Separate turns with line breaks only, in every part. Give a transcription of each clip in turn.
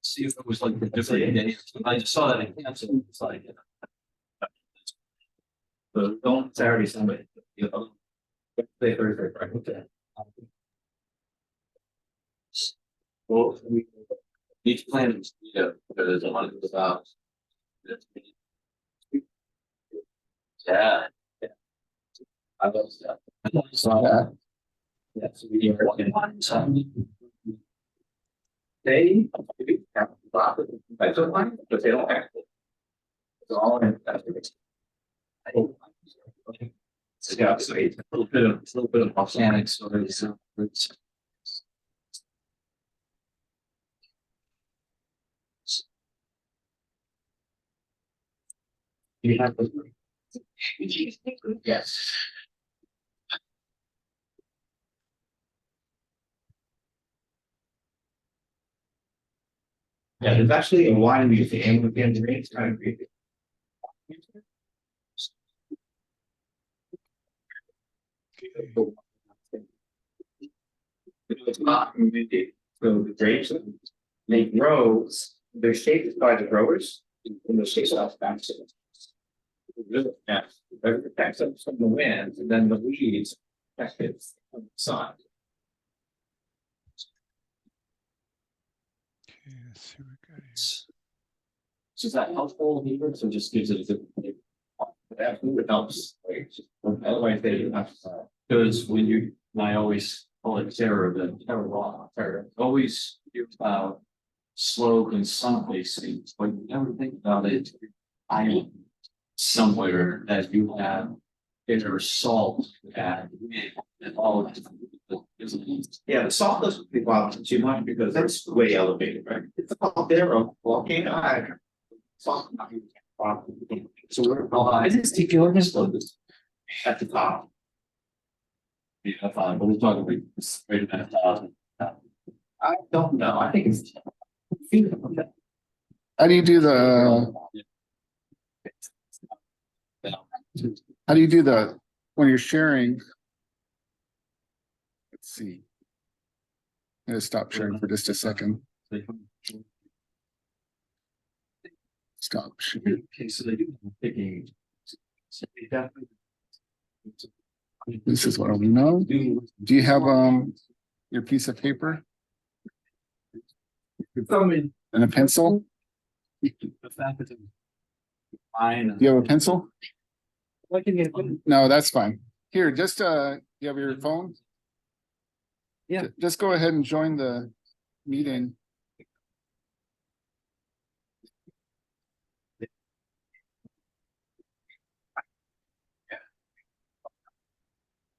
see if it was like the different days. I just saw that in cancel. It's like, so don't Saturday, Sunday. You know, Wednesday, Thursday, Friday. Okay. Well, each plan is, there's a hundred about. Yeah. Yeah. I love that. I saw that. Yeah, so we are working on something. They have profit, but they don't have it. It's all in that. I think. Yeah, so it's a little bit of organic story. So it's. You have the. Yes. Yeah, there's actually a wine museum within the range. It's kind of creepy. It's not community. So the grapes they grow, they're shaped by the growers and the shape off back to it. Really, yeah, it protects them from the wind, and then the leaves protect it from the sun.
Okay, let's see what we got here.
So is that helpful here? So it just gives it a good. It helps. Right? Otherwise, they do have to. Because when I always call it terror, the terror. Always hear about slope and sun facing, but you never think about it. Island somewhere that you have inner salt and all of it.
Yeah, the salt doesn't be bothersome too much because that's way elevated, right? It's called there a volcano. Salt not even a problem.
So we're is it sticky organisms
At the top.
Yeah, fine, but we're talking like greater than 1,000.
I don't know. I think it's.
How do you do the, when you're sharing? Let's see. I'm gonna stop sharing for just a second. Stop sharing.
Okay, so they do picking.
This is what I know. Do you have your piece of paper and a pencil? Do you have a pencil? No, that's fine. Here, just you have your phone?
Yeah.
Just go ahead and join the meeting.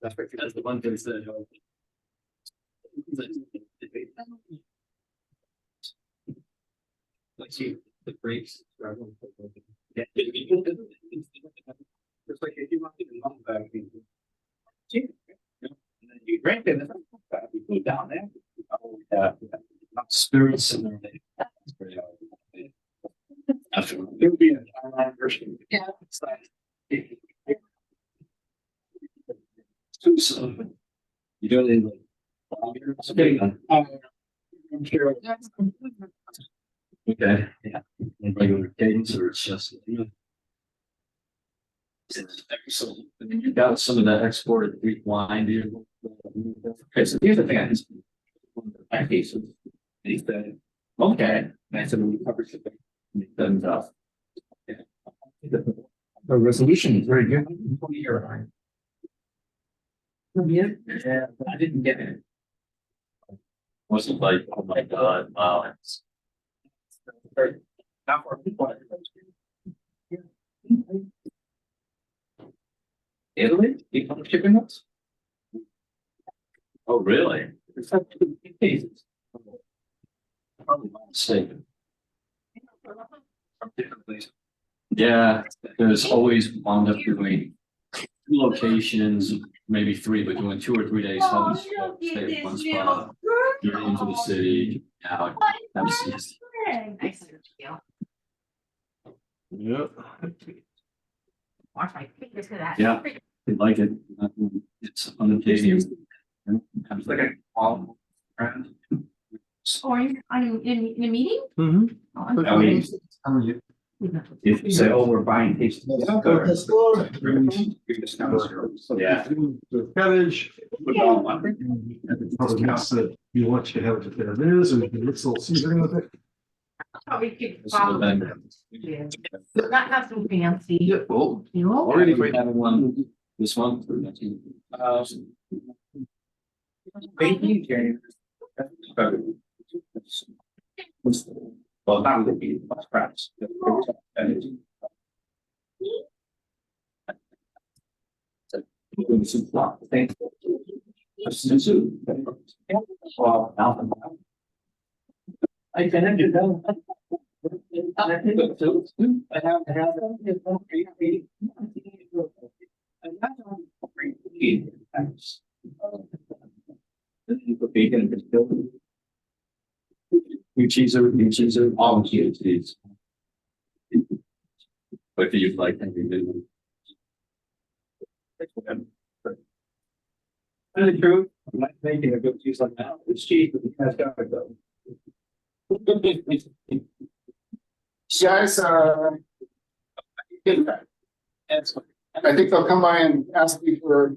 That's the one thing that. Like see the breaks. Yeah. Just like if you want to do long back. And then you drink it, and you put down there. Spirits and everything. There'll be an online version. Yeah. It's like. So, you don't need like. I'm sure. Okay, yeah, in regular cadence, or it's just. So, you got some of that exported Greek wine, do you? Okay, so here's the thing. I cases. He said, okay, and I said, we covered it. Then, the resolution is very good. 20-year high. Yeah, I didn't get it. Wasn't like, oh my God, wow. Not for people. Italy, e-commerce shipping notes? Oh, really? It's like 2 cases. Probably my mistake. From different places. Yeah, there's always wound up doing 2 locations, maybe 3, but doing 2 or 3 days, hub and spoke, stay at one spot. You're into the city. Now, nice to meet you. Yep.
Watch my fingers to that.
Yeah, they like it. It's unintimidating. It's like a friend.
Or are you in a meeting?
Mm-hmm.
Oh, I'm
I mean,
sorry.
if you say, oh, we're buying tasty.
Yeah. The cabbage. Probably guess that you want to have it there it is, or you can mix a little seasoning with it.
Probably could
This is the
follow.
vendor.
Yeah. Not some fancy.
Yeah, well,
You know?
already we have one, this one.
Baking can. Well, not would be perhaps. Thank you. Well, I can do that. I have. Bacon. You cheese all cheese. But you like anything? Tell the truth, I'm not making a good cheese like that. It's cheap, but you guys gotta go.
Guys, I think they'll come by and ask you for,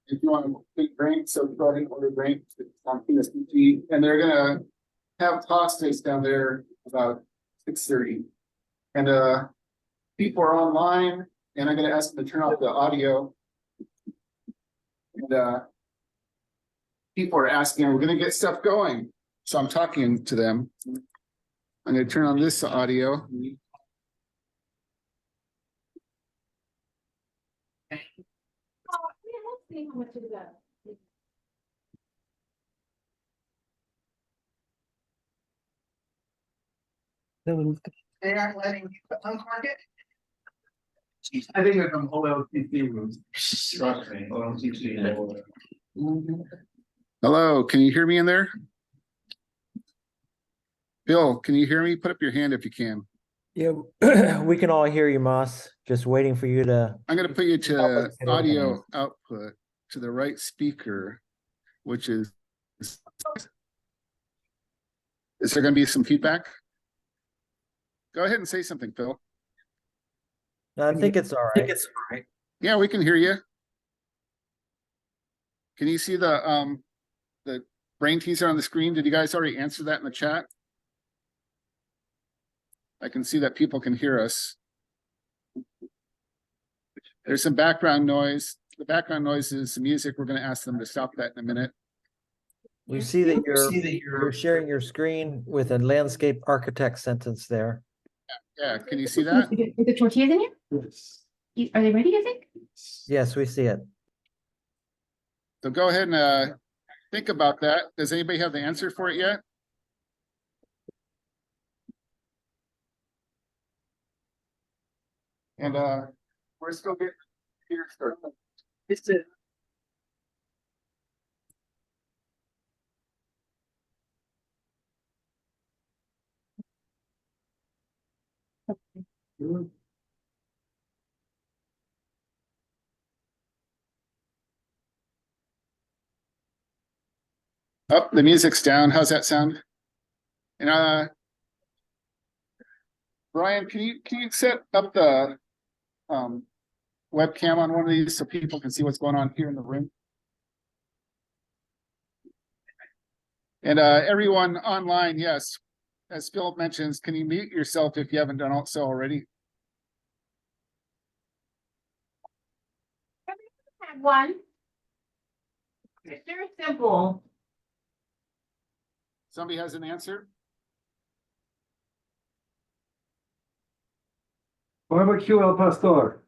if you want to take drinks, so go ahead and order drinks, it's on PNSQC, and they're gonna have pastas down there about 6:30. And people are online, and I'm gonna ask them to turn off the audio. And people are asking, we're gonna get stuff going, so I'm talking to them. I'm gonna turn on this audio.
Oh, yeah, let's see how much is that.
They aren't letting you uncork it?
I think they're from OLTC rooms. Trust me, OLTC.
Hello, can you hear me in there? Bill, can you hear me? Put up your hand if you can.
Yeah, we can all hear you, Moss. Just waiting for you to.
I'm gonna put you to
Public sitting
audio
down.
output to the right speaker, which is there gonna be some feedback? Go ahead and say something, Phil.
No, I think it's all right.
Yeah, we can hear you. Can you see the brain teaser on the screen? Did you guys already answer that in the chat? I can see that people can hear us. There's some background noise. The background noise is the music. We're going to ask them to stop that in a minute.
We see that you're sharing your screen with a landscape architect sentence there.
Yeah, can you see that?
Is the tortillas in here?
Yes.
Are they ready, you think?
Yes, we see it.
So go ahead and think about that. Does anybody have the answer for it yet? And we're still getting here started.
It's a.
Oh, the music's down. How's that sound? And Brian, can you set up the webcam on one of these so people can see what's going on here in the room? And everyone online, yes, as Philip mentions, can you mute yourself if you haven't done so already?
Have one. It's very simple.
Somebody has an answer?
Barbecue al pastor.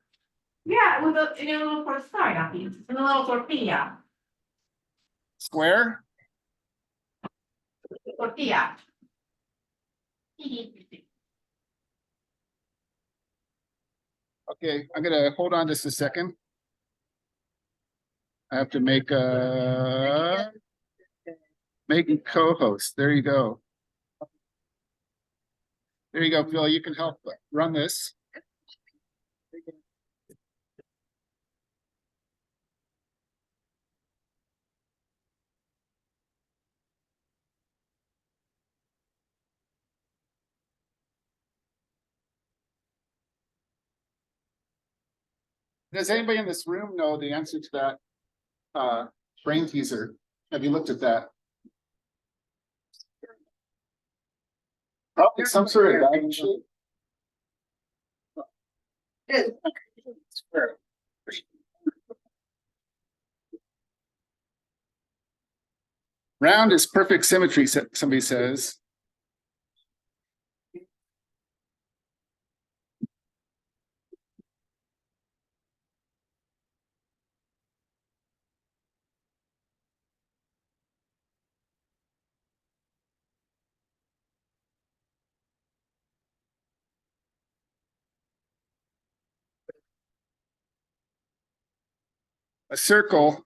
Yeah, with a, in a little tortilla, in a little tortilla.
Square?
Tortilla.
Okay, I'm gonna hold on just a second. I have to make a co-host. There you go. There you go, Phil. You can help run this. Does anybody in this room know the answer to that brain teaser? Have you looked at that? Probably some sort of diamond shape. Round is perfect symmetry, somebody says. A circle.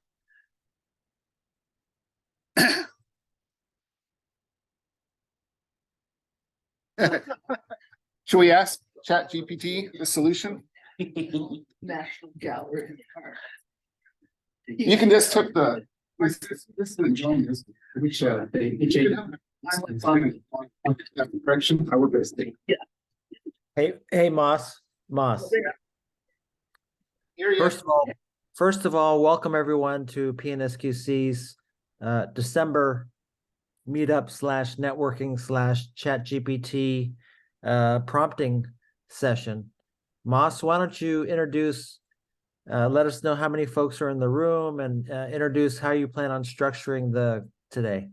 Should we ask ChatGPT the solution?
National Gallery.
You can just took the. This is enjoying this.
Which correction, I would best think.
Hey, Moss.
Here you
First of all, welcome everyone to PNSQC's December meetup / networking / ChatGPT prompting session. Moss, why don't you introduce, let us know how many folks are in the room and introduce how you plan on structuring today.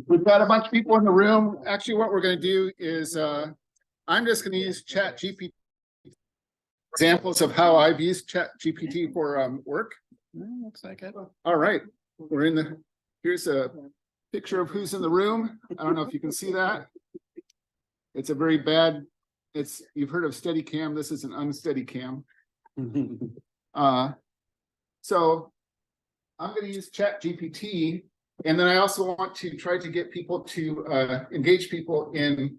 We've got a bunch of people in the room. Actually, what we're going to do is I'm just going to use ChatGPT examples of how I've used ChatGPT for work. Looks like it. All right, we're in the. Here's a picture of who's in the room. I don't know if you can see that. It's a very bad. You've heard of Steadicam. This is an unsteady cam. So I'm going to use ChatGPT. And then I also want to try to get people to engage people in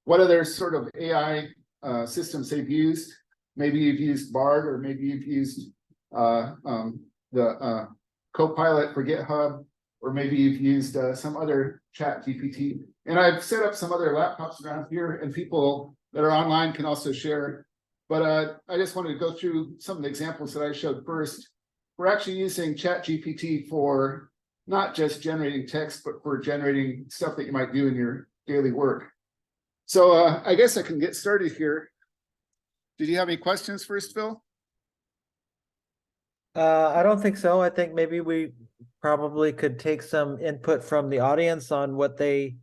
what other sort of AI systems they've used. Maybe you've used Bard, or maybe you've used the Copilot for GitHub, or maybe you've used some other ChatGPT. And I've set up some other laptops around here, and people that are online can also share. But I just wanted to go through some of the examples that I showed first. We're actually using ChatGPT for not just generating text, but for generating stuff that you might do in your daily work. So I guess I can get started here. Did you have any questions first, Phil?
I don't think so. I think maybe we probably could take some input from the audience on what they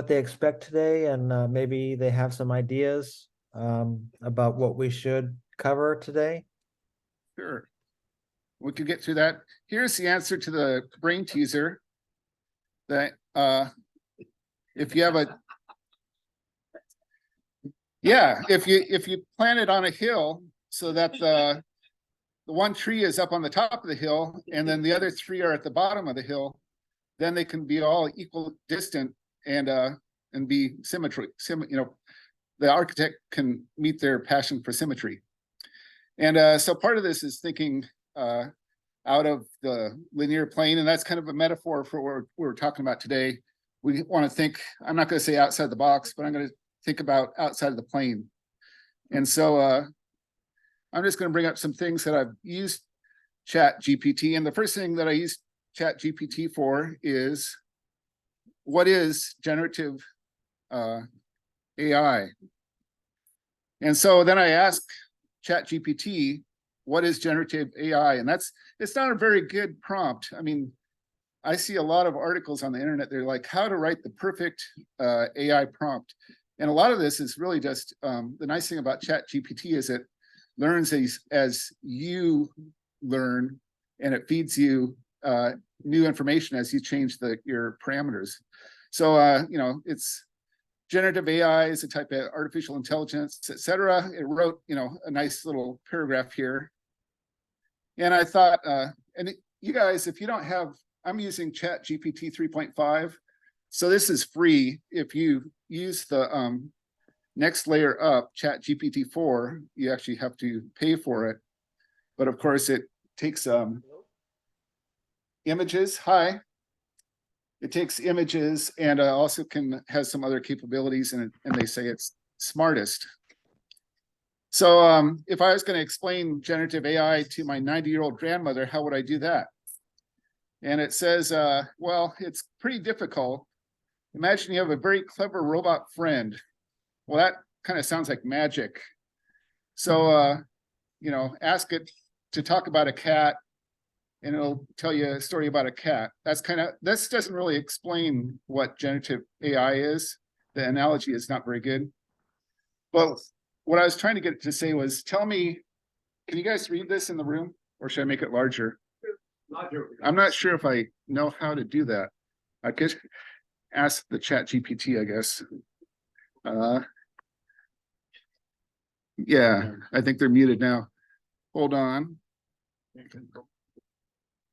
expect today, and maybe they have some ideas about what we should cover today.
Sure. We could get through that. Here's the answer to the brain teaser. That if you have if you plant it on a hill so that the one tree is up on the top of the hill and then the other three are at the bottom of the hill, then they can be all equal distant and be symmetry. The architect can meet their passion for symmetry. And so part of this is thinking out of the linear plane, and that's kind of a metaphor for what we're talking about today. We want to think, I'm not going to say outside the box, but I'm going to think about outside of the plane. And so I'm just going to bring up some things that I've used ChatGPT. And the first thing that I use ChatGPT for is, what is generative AI? And so then I ask ChatGPT, what is generative AI? And it's not a very good prompt. I mean, I see a lot of articles on the internet. They're like, how to write the perfect AI prompt. And a lot of this is really just, the nice thing about ChatGPT is it learns as you learn, and it feeds you new information as you change your parameters. So, it's generative AI is a type of artificial intelligence, etc. It wrote, a nice little paragraph here. And I thought, you guys, if you don't have, I'm using ChatGPT 3.5. So this is free. If you use the next layer up, ChatGPT 4, you actually have to pay for it. But of course, it takes images. Hi. it takes images and also has some other capabilities, and they say it's smartest. So if I was going to explain generative AI to my 90-year-old grandmother, how would I do that? And it says, well, it's pretty difficult. Imagine you have a very clever robot friend. Well, that kind of sounds like magic. So, you know, ask it to talk about a cat, and it'll tell you a story about a cat. This doesn't really explain what generative AI is. The analogy is not very good. But what I was trying to get it to say was, tell me, can you guys read this in the room, or should I make it larger? I'm not sure if I know how to do that. I could ask the ChatGPT, I guess. Yeah, I think they're muted now. Hold on.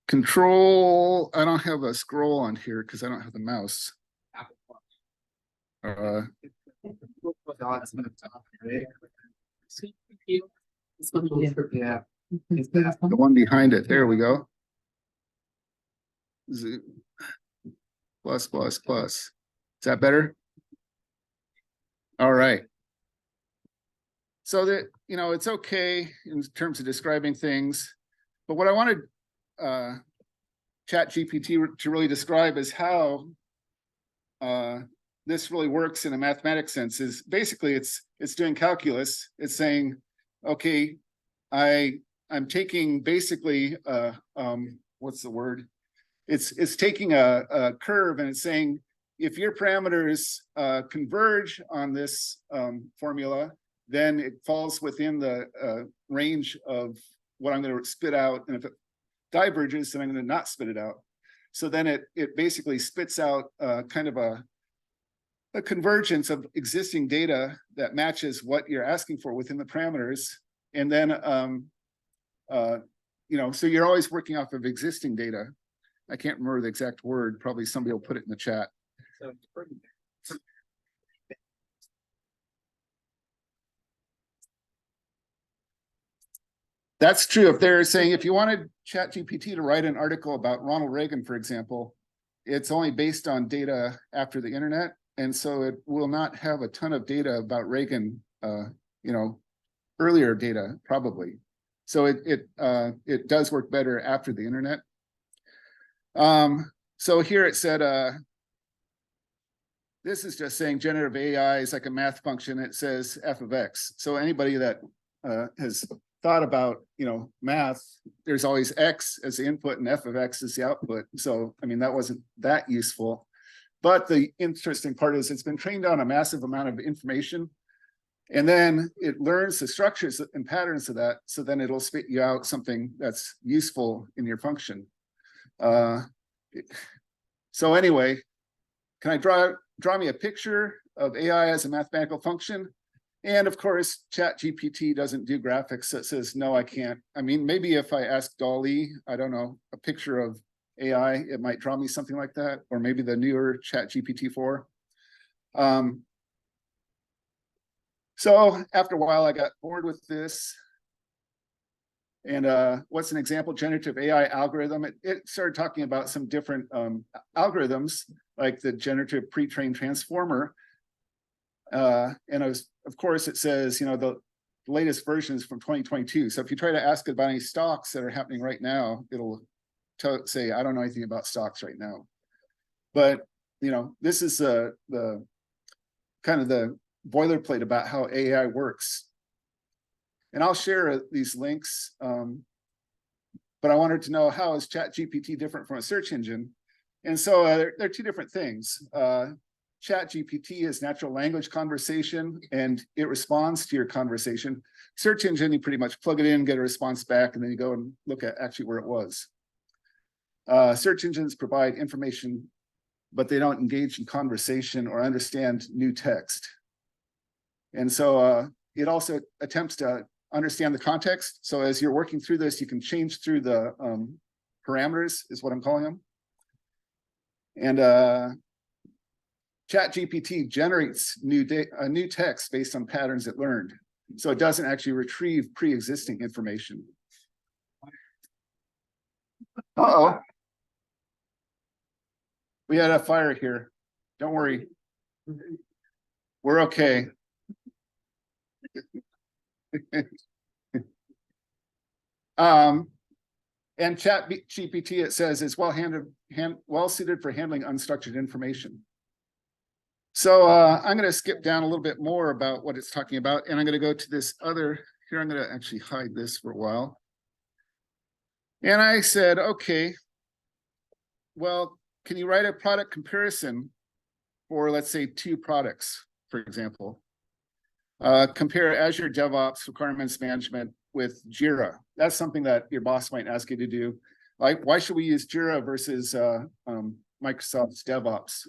Control, I don't have a scroll on here because I don't have the mouse.
Yeah.
The one behind it, there we go. Zoom. Plus. Is that better? All right. So that, you know, it's okay in terms of describing things, but what I wanted ChatGPT to really describe is how this really works in a mathematics sense. Is basically it's doing calculus. It's saying, okay, I'm taking basically what's the word? It's taking a curve, and it's saying if your parameters converge on this formula, then it falls within the range of what I'm going to spit out. And if it diverges, then I'm going to not spit it out. So then it basically spits out kind of a convergence of existing data that matches what you're asking for within the parameters. And then, you know, so you're always working off of existing data. I can't remember the exact word. Probably somebody will put it in the chat. That's true. If they're saying, if you wanted ChatGPT to write an article about Ronald Reagan, for example, it's only based on data after the internet. And so it will not have a ton of data about Reagan, you know, earlier data, probably. So it does work better after the internet. So here it said, this is just saying generative AI is like a math function. It says f of x. So anybody that has thought about, you know, math, there's always x as the input and f of x is the output. So, I mean, that wasn't that useful. But the interesting part is it's been trained on a massive amount of information. And then it learns the structures and patterns of that. So then it'll spit you out something that's useful in your function. So anyway, can I draw me a picture of AI as a mathematical function? And of course, ChatGPT doesn't do graphics, so it says, no, I can't. I mean, maybe if I ask DALL-E, I don't know, a picture of AI, it might draw me something like that, or maybe the newer ChatGPT 4. So after a while, I got bored with this. And what's an example generative AI algorithm? It started talking about some different algorithms, like the generative pre-trained transformer. And of course, it says, you know, the latest version is from 2022. So if you try to ask about any stocks that are happening right now, it'll say, I don't know anything about stocks right now. But, you know, this is the kind of the boilerplate about how AI works. And I'll share these links, but I wanted to know, how is ChatGPT different from a search engine? And so they're two different things. ChatGPT is natural language conversation, and it responds to your conversation. Search engine, you pretty much plug it in, get a response back, and then you go and look at actually where it was. Search engines provide information, but they don't engage in conversation or understand new text. And so it also attempts to understand the context. So as you're working through this, you can change through the parameters, is what I'm calling them. And ChatGPT generates new text based on patterns it learned. So it doesn't actually retrieve pre-existing information. Uh-oh. We had a fire here. Don't worry. We're okay. And ChatGPT, it says, is well suited for handling unstructured information. So I'm going to skip down a little bit more about what it's talking about, and I'm going to go to this other. Here, I'm going to actually hide this for a while. And I said, okay, well, can you write a product comparison for, let's say, 2 products, for example? Compare Azure DevOps requirements management with Jira. That's something that your boss might ask you to do. Like, why should we use Jira versus Microsoft's DevOps?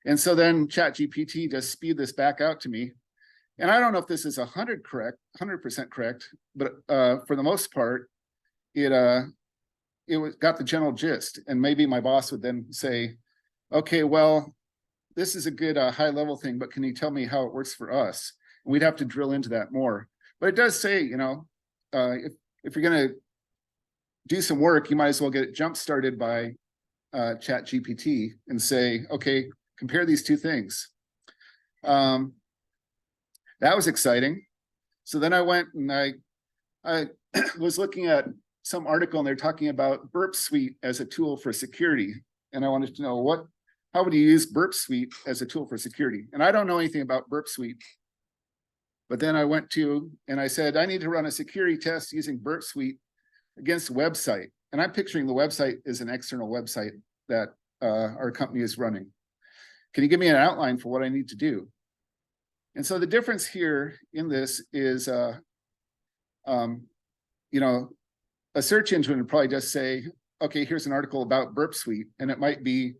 And so then ChatGPT just spewed this back out to me. And I don't know if this is 100% correct, but for the most part, it got the general gist. And maybe my boss would then say, okay, well, this is a good high level thing, but can you tell me how it works for us? And we'd have to drill into that more. But it does say, you know, if you're going to do some work, you might as well get it jump started by ChatGPT and say, okay, compare these 2 things. That was exciting. So then I went and I was looking at some article, and they're talking about Burp Suite as a tool for security. And I wanted to know how would you use Burp Suite as a tool for security? And I don't know anything about Burp Suite. But then I went to, and I said, I need to run a security test using Burp Suite against a website. And I'm picturing the website is an external website that our company is running. Can you give me an outline for what I need to do? And so the difference here in this is, you know, a search engine would probably just say, okay, here's an article about Burp Suite, and it might be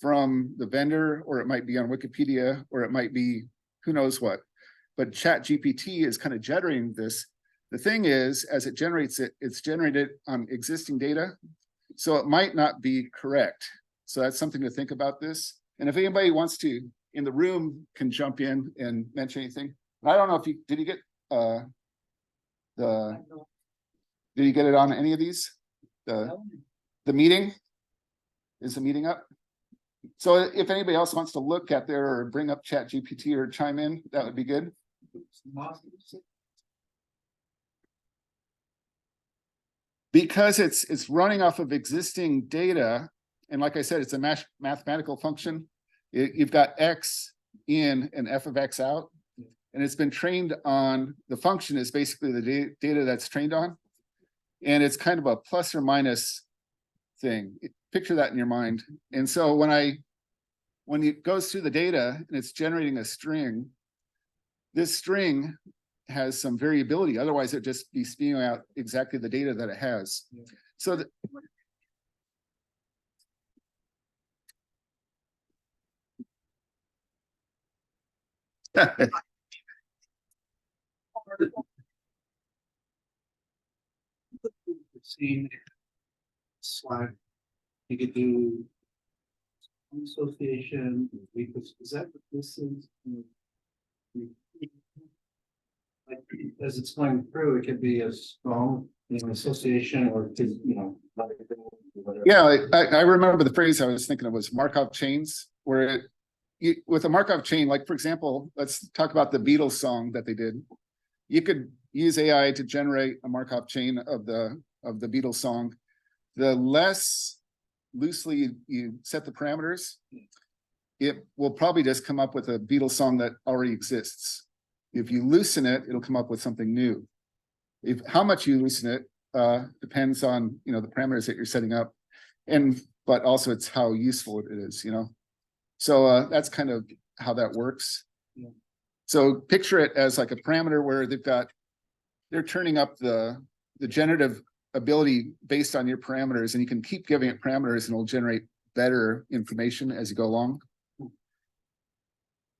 from the vendor, or it might be on Wikipedia, or it might be who knows what. But ChatGPT is kind of generating this. The thing is, as it generates it, it's generated on existing data, so it might not be correct. So that's something to think about this. And if anybody wants to, in the room, can jump in and mention anything. I don't know if did you get it on any of these? The meeting? Is the meeting up? So if anybody else wants to look at there or bring up ChatGPT or chime in, that would be good. Because it's running off of existing data, and like I said, it's a mathematical function. You've got X in and F of X out, and it's been trained on, the function is basically the data that's trained on, and it's kind of a plus or minus thing. Picture that in your mind. And so when it goes through the data and it's generating a string, this string has some variability. Otherwise, it'd just be spewing out exactly the data that it has. Yeah. So
Seen slide, you could do association, is that what this is? Like, as it's going through, it could be a strong association, or it could, you know, whatever.
Yeah, I remember the phrase I was thinking of was Markov chains, where with a Markov chain, like for example, let's talk about the Beatles song that they did. You could use AI to generate a Markov chain of the Beatles song. The less loosely you set the parameters, it will probably just come up with a Beatles song that already exists. If you loosen it, it'll come up with something new. How much you loosen it depends on, you know, the parameters that you're setting up, but also it's how useful it is, you know. So that's kind of how that works. Yeah. So picture it as like a parameter where they're turning up the generative ability based on your parameters, and you can keep giving it parameters and it'll generate better information as you go along.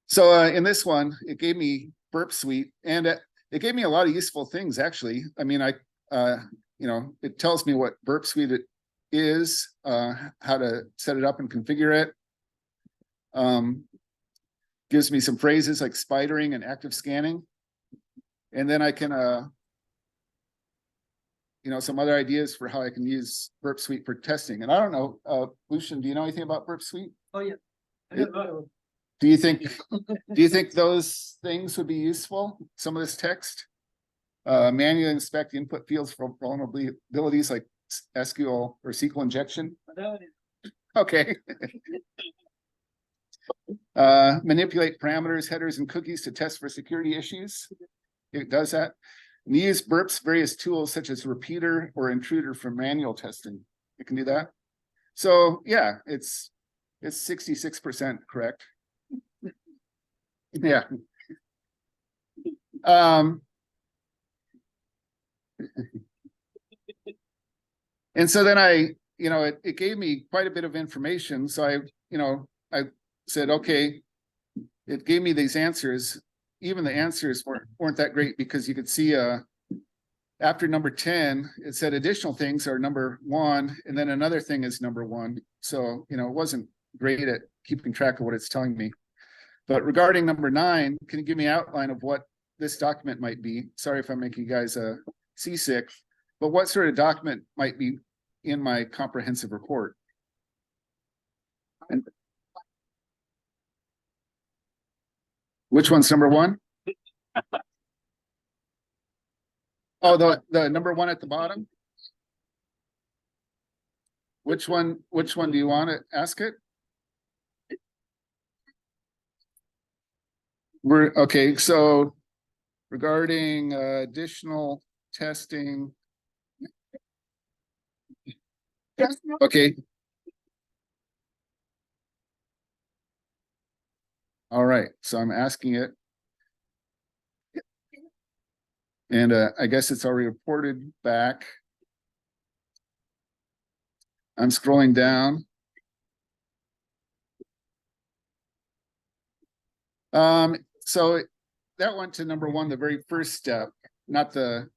So in this one, it gave me Burp Suite, and it gave me a lot of useful things, actually. I mean, you know, it tells me what Burp Suite it is, how to set it up and configure it. Gives me some phrases like spidering and active scanning. And then I can, you know, some other ideas for how I can use Burp Suite for testing. And I don't know, Lucian, do you know anything about Burp Suite?
Oh, yeah.
Do you think those things would be useful? Some of this text? Manually inspect input fields for vulnerabilities like SQL or SQL injection? Okay. Manipulate parameters, headers, and cookies to test for security issues. It does that. And use burps various tools such as repeater or intruder for manual testing. It can do that. So yeah, it's 66% correct. Yeah. And so then it gave me quite a bit of information. So I said, okay, it gave me these answers. Even the answers weren't that great because you could see after number 10, it said additional things are number 1, and then another thing is number 1. So, it wasn't great at keeping track of what it's telling me. But regarding number 9, can you give me an outline of what this document might be? Sorry if I'm making you guys seasick, but what sort of document might be in my comprehensive report? And which one's number 1? Oh, the number 1 at the bottom? Which one do you want to ask it? Okay, so regarding additional testing. Okay. All right, so I'm asking it. And I guess it's already reported back. I'm scrolling down. So that went to number 1, the very first step, not the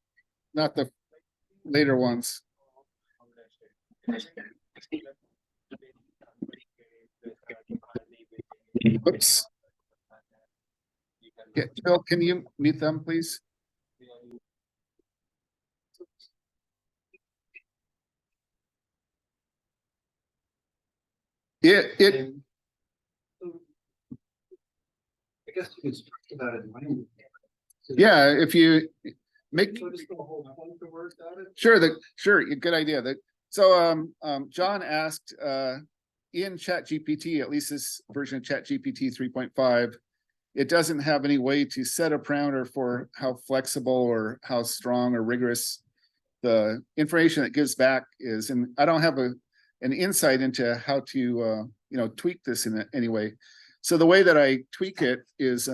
later ones. Oops. Yeah, Bill, can you mute them, please? It
I guess you could structure that in mind.
yeah, if you make
So just go whole bunch of words out of it.
sure, good idea. So John asked in ChatGPT, at least this version of ChatGPT 3.5, it doesn't have any way to set a parameter for how flexible or how strong or rigorous the information that gives back is, and I don't have an insight into how to tweak this in any way. So the way that I tweak it is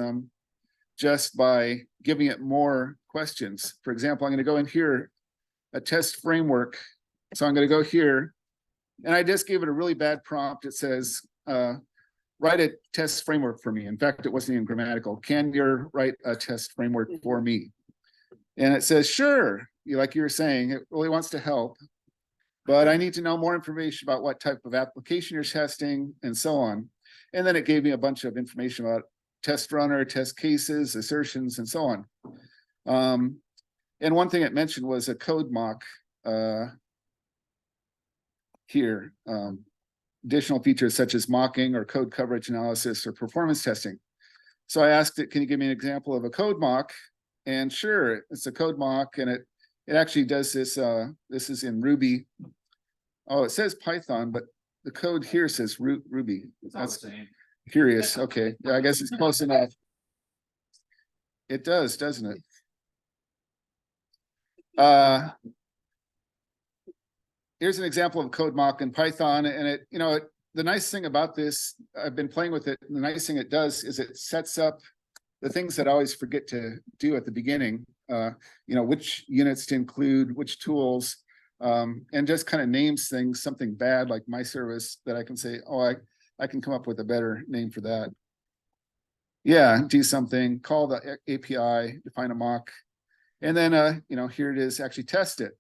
just by giving it more questions. For example, I'm going to go in here, a test framework. So I'm going to go here, and I just gave it a really bad prompt. It says, write a test framework for me. In fact, it wasn't even grammatical. Can you write a test framework for me? And it says, sure, like you were saying, it really wants to help, but I need to know more information about what type of application you're testing and so on. And then it gave me a bunch of information about test runner, test cases, assertions, and so on. And one thing it mentioned was a code mock here. Additional features such as mocking or code coverage analysis or performance testing. So I asked it, can you give me an example of a code mock? And sure, it's a code mock, and it actually does this. This is in Ruby. Oh, it says Python, but the code here says Ruby. That's curious. Okay, yeah, I guess it's close enough. It does, doesn't it? Here's an example of code mock in Python, and the nice thing about this, I've been playing with it. The nice thing it does is it sets up the things that I always forget to do at the beginning. Which units to include, which tools, and just kind of names things, something bad like my service that I can say, oh, I can come up with a better name for that. Yeah, do something, call the API, define a mock, and then here it is, actually test it.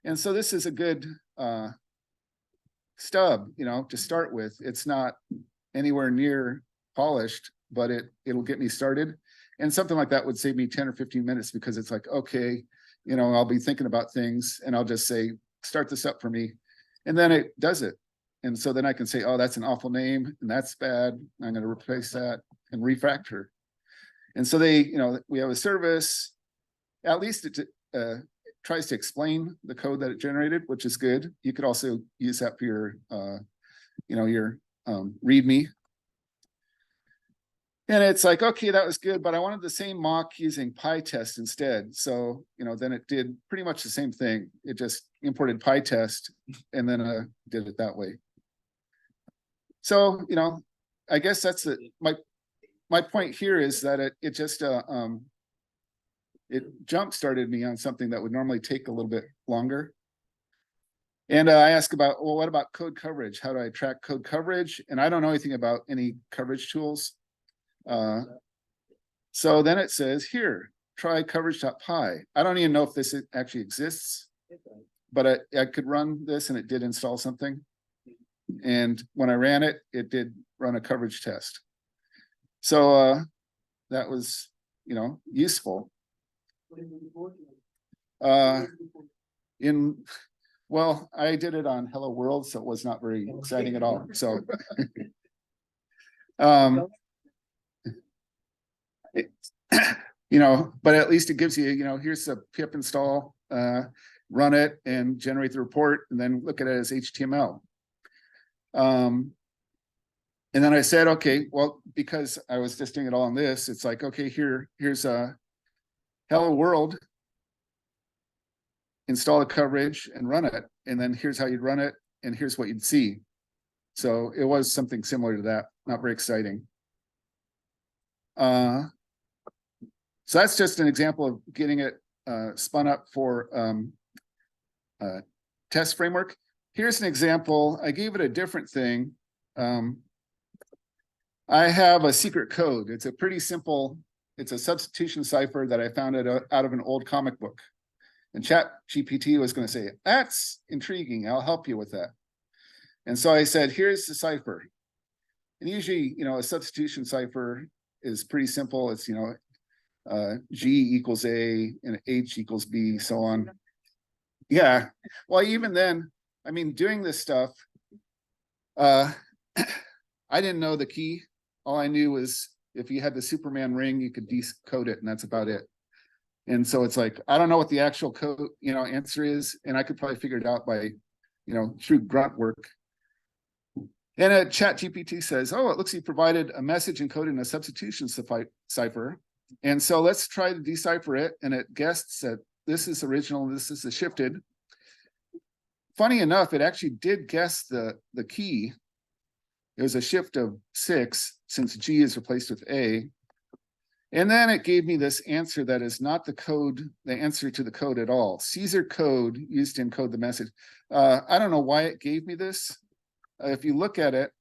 And so this is a good stub, to start with. It's not anywhere near polished, but it'll get me started. And something like that would save me 10 or 15 minutes because it's like, okay, I'll be thinking about things and I'll just say, start this up for me. And then it does it. And so then I can say, oh, that's an awful name and that's bad. I'm going to replace that and refactor. And so they, we have a service, at least it tries to explain the code that it generated, which is good. You could also use that for your, your README. And it's like, okay, that was good, but I wanted the same mock using PyTest instead. So, then it did pretty much the same thing. It just imported PyTest and then did it that way. So, I guess that's my point here is that it just it jump started me on something that would normally take a little bit longer. And I asked about, well, what about code coverage? How do I track code coverage? And I don't know anything about any coverage tools. So then it says here, try coverage.py. I don't even know if this actually exists, but I could run this and it did install something. And when I ran it, it did run a coverage test. So that was, useful. Well, I did it on Hello World, so it was not very exciting at all. So but at least it gives you, here's a pip install, run it and generate the report and then look at it as HTML. And then I said, okay, well, because I was just doing it all on this, it's like, okay, here's a Hello World, install the coverage and run it. And then here's how you'd run it. And here's what you'd see. So it was something similar to that, not very exciting. So that's just an example of getting it spun up for test framework. Here's an example. I gave it a different thing. I have a secret code. It's a pretty simple, it's a substitution cipher that I found out of an old comic book. And ChatGPT was going to say, that's intriguing. I'll help you with that. And so I said, here's the cipher. And usually, a substitution cipher is pretty simple. It's, G equals A and H equals B, so on. Yeah. Well, even then, I mean, doing this stuff, I didn't know the key. All I knew was if you had the Superman ring, you could decode it, and that's about it. And so it's like, I don't know what the actual code, answer is, and I could probably figure it out by, through grunt work. And ChatGPT says, oh, it looks like you provided a message encoded in a substitution cipher. And so let's try to decipher it. And it guessed that this is original, and this is the shifted. Funny enough, it actually did guess the key. It was a shift of 6 since G is replaced with A. And then it gave me this answer that is not the answer to the code at all. Caesar code used to encode the message. I don't know why it gave me this. If you look at it,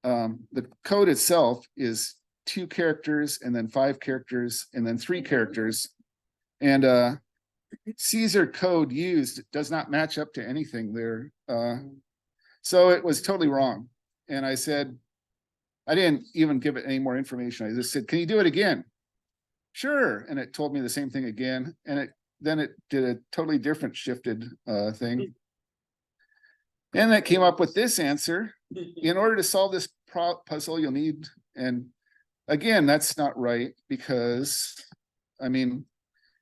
the code itself is 2 characters and then 5 characters and then 3 characters. And Caesar code used does not match up to anything there. So it was totally wrong. And I said, I didn't even give it any more information. I just said, can you do it again? Sure. And it told me the same thing again. And then it did a totally different shifted thing. And it came up with this answer. In order to solve this puzzle, you'll need, and again, that's not right because, I mean,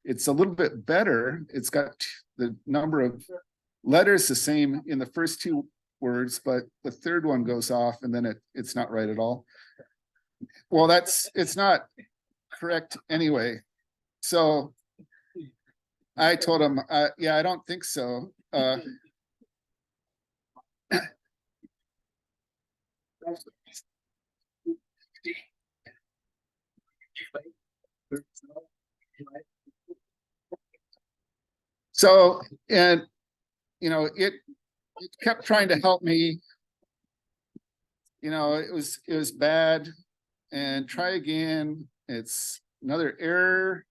it's a little bit better. It's got the number of letters the same in the first 2 words, but the third one goes off and then it's not right at all. Well, it's not correct anyway. So I told him, yeah, I don't think so. So, and it kept trying to help me. It was bad, and try again. It's another error.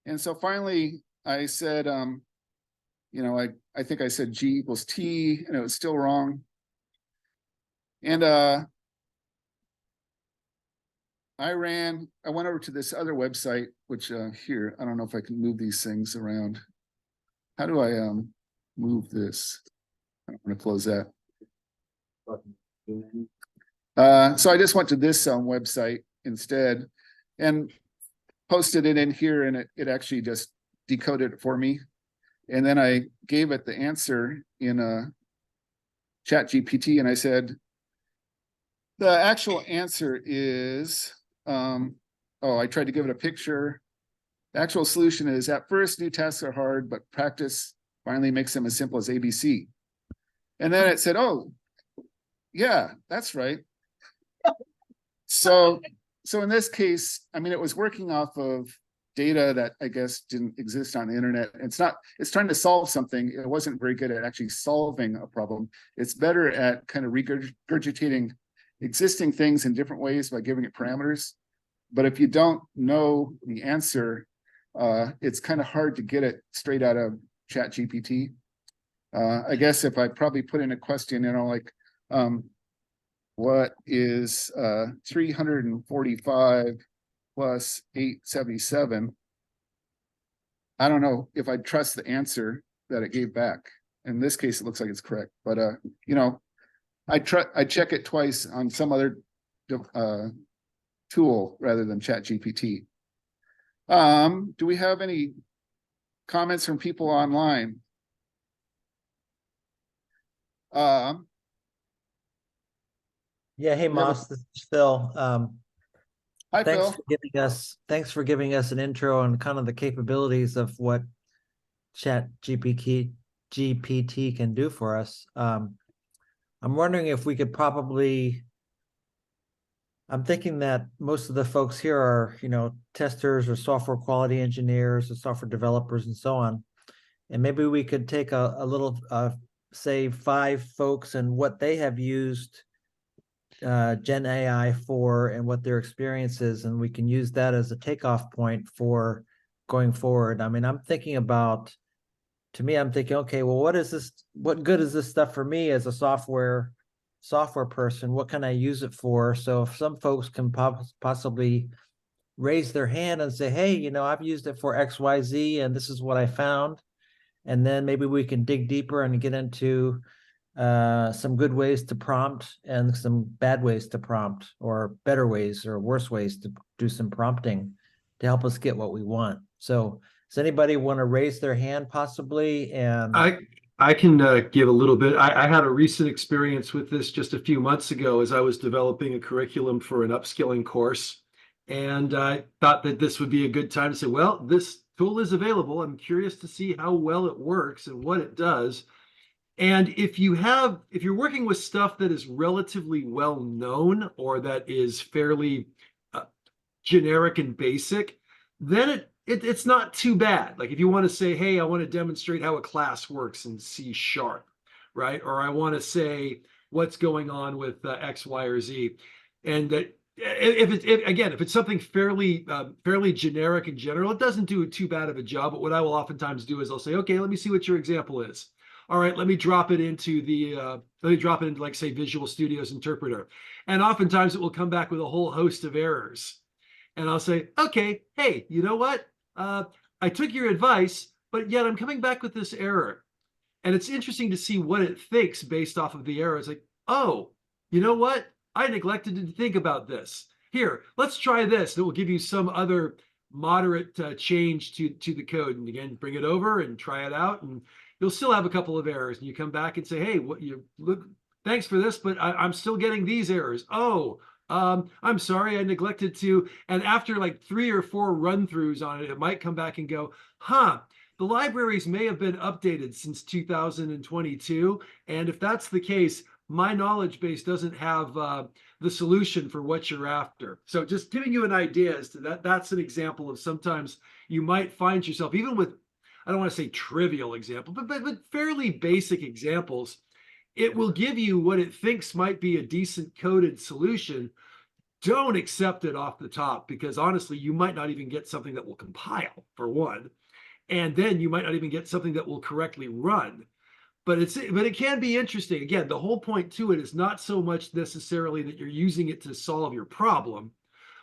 And so finally I said, I think I said G equals T, and it was still wrong. And I went over to this other website, which here, I don't know if I can move these things around. How do I move this? I don't want to close that. So I just went to this website instead and posted it in here, and it actually just decoded it for me. And then I gave it the answer in a ChatGPT, and I said, the actual answer is, I tried to give it a picture. The actual solution is, at first, new tasks are hard, but practice finally makes them as simple as ABC. And then it said, oh, yeah, that's right. So in this case, I mean, it was working off of data that I guess didn't exist on the internet. It's trying to solve something. It wasn't very good at actually solving a problem. It's better at kind of regurgitating existing things in different ways by giving it parameters. But if you don't know the answer, it's kind of hard to get it straight out of ChatGPT. I guess if I probably put in a question, like, what is 345 plus 877? I don't know if I trust the answer that it gave back. In this case, it looks like it's correct, but I check it twice on some other tool rather than ChatGPT. Do we have any comments from people online?
Yeah, hey Moss, this is Phil.
Hi,
Thanks
Phil.
for giving us an intro on kind of the capabilities of what GPT can do for us. I'm wondering if we could I'm thinking that most of the folks here are, testers or software quality engineers or software developers and so on. And maybe we could take a little, say 5 folks and what they have used Gen AI for and what their experience is, and we can use that as a takeoff point for going forward. I mean, I'm thinking, okay, well, what good is this stuff for me as a software person? What can I use it for? So if some folks can possibly raise their hand and say, hey, I've used it for XYZ and this is what I found. And then maybe we can dig deeper and get into some good ways to prompt and some bad ways to prompt, or better ways or worse ways to do some prompting to help us get what we want. So does anybody want to raise their hand possibly? And
I can give a little bit. I had a recent experience with this just a few months ago as I was developing a curriculum for an upskilling course. And I thought that this would be a good time to say, well, this tool is available. I'm curious to see how well it works and what it does. And if you're working with stuff that is relatively well known or that is fairly generic and basic, then it's not too bad. Like if you want to say, hey, I want to demonstrate how a class works in C#, right? Or I want to say what's going on with X, Y, or Z. And if it's something fairly generic and general, it doesn't do too bad of a job. But what I will oftentimes do is I'll say, okay, let me see what your example is. All right, let me drop it into like say Visual Studio's interpreter. And oftentimes it will come back with a whole host of errors. And I'll say, okay, hey, you know what? I took your advice, but yet I'm coming back with this error. And it's interesting to see what it thinks based off of the error. It's like, oh, you know what? I neglected to think about this. Here, let's try this. That will give you some other moderate change to the code. And again, bring it over and try it out. And you'll still have a couple of errors. And you come back and say, hey, thanks for this, but I'm still getting these errors. Oh, I'm sorry, I neglected to. And after like 3 or 4 run-throughs on it, it might come back and go, the libraries may have been updated since 2022. And if that's the case, my knowledge base doesn't have the solution for what you're after. So just giving you an idea as to that, that's an example of sometimes you might find yourself, even with, I don't want to say trivial example, but fairly basic examples, it will give you what it thinks might be a decent coded solution. Don't accept it off the top, because honestly, you might not even get something that will compile, for one. And then you might not even get something that will correctly run. But it can be interesting. Again, the whole point to it is not so much necessarily that you're using it to solve your problem,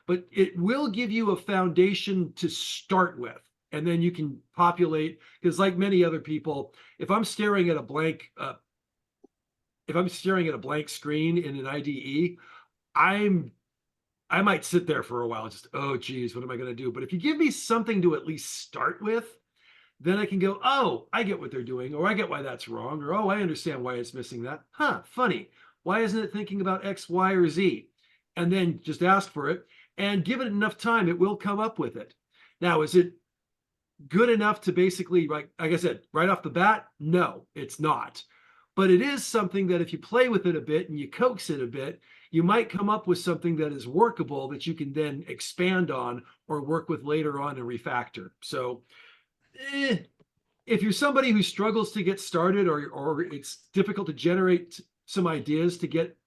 but it will give you a foundation to start with. And then you can populate, because like many other people, if I'm staring at a blank if I'm staring at a blank screen in an IDE, I might sit there for a while, just, oh geez, what am I going to do? But if you give me something to at least start with, then I can go, oh, I get what they're doing, or I get why that's wrong, or oh, I understand why it's missing that. Huh, funny. Why isn't it thinking about X, Y, or Z? And then just ask for it and give it enough time, it will come up with it. Now, is it good enough to basically, like I said, right off the bat? No, it's not. But it is something that if you play with it a bit and you coax it a bit, you might come up with something that is workable that you can then expand on or work with later on and refactor. So if you're somebody who struggles to get started, or it's difficult to generate some ideas to get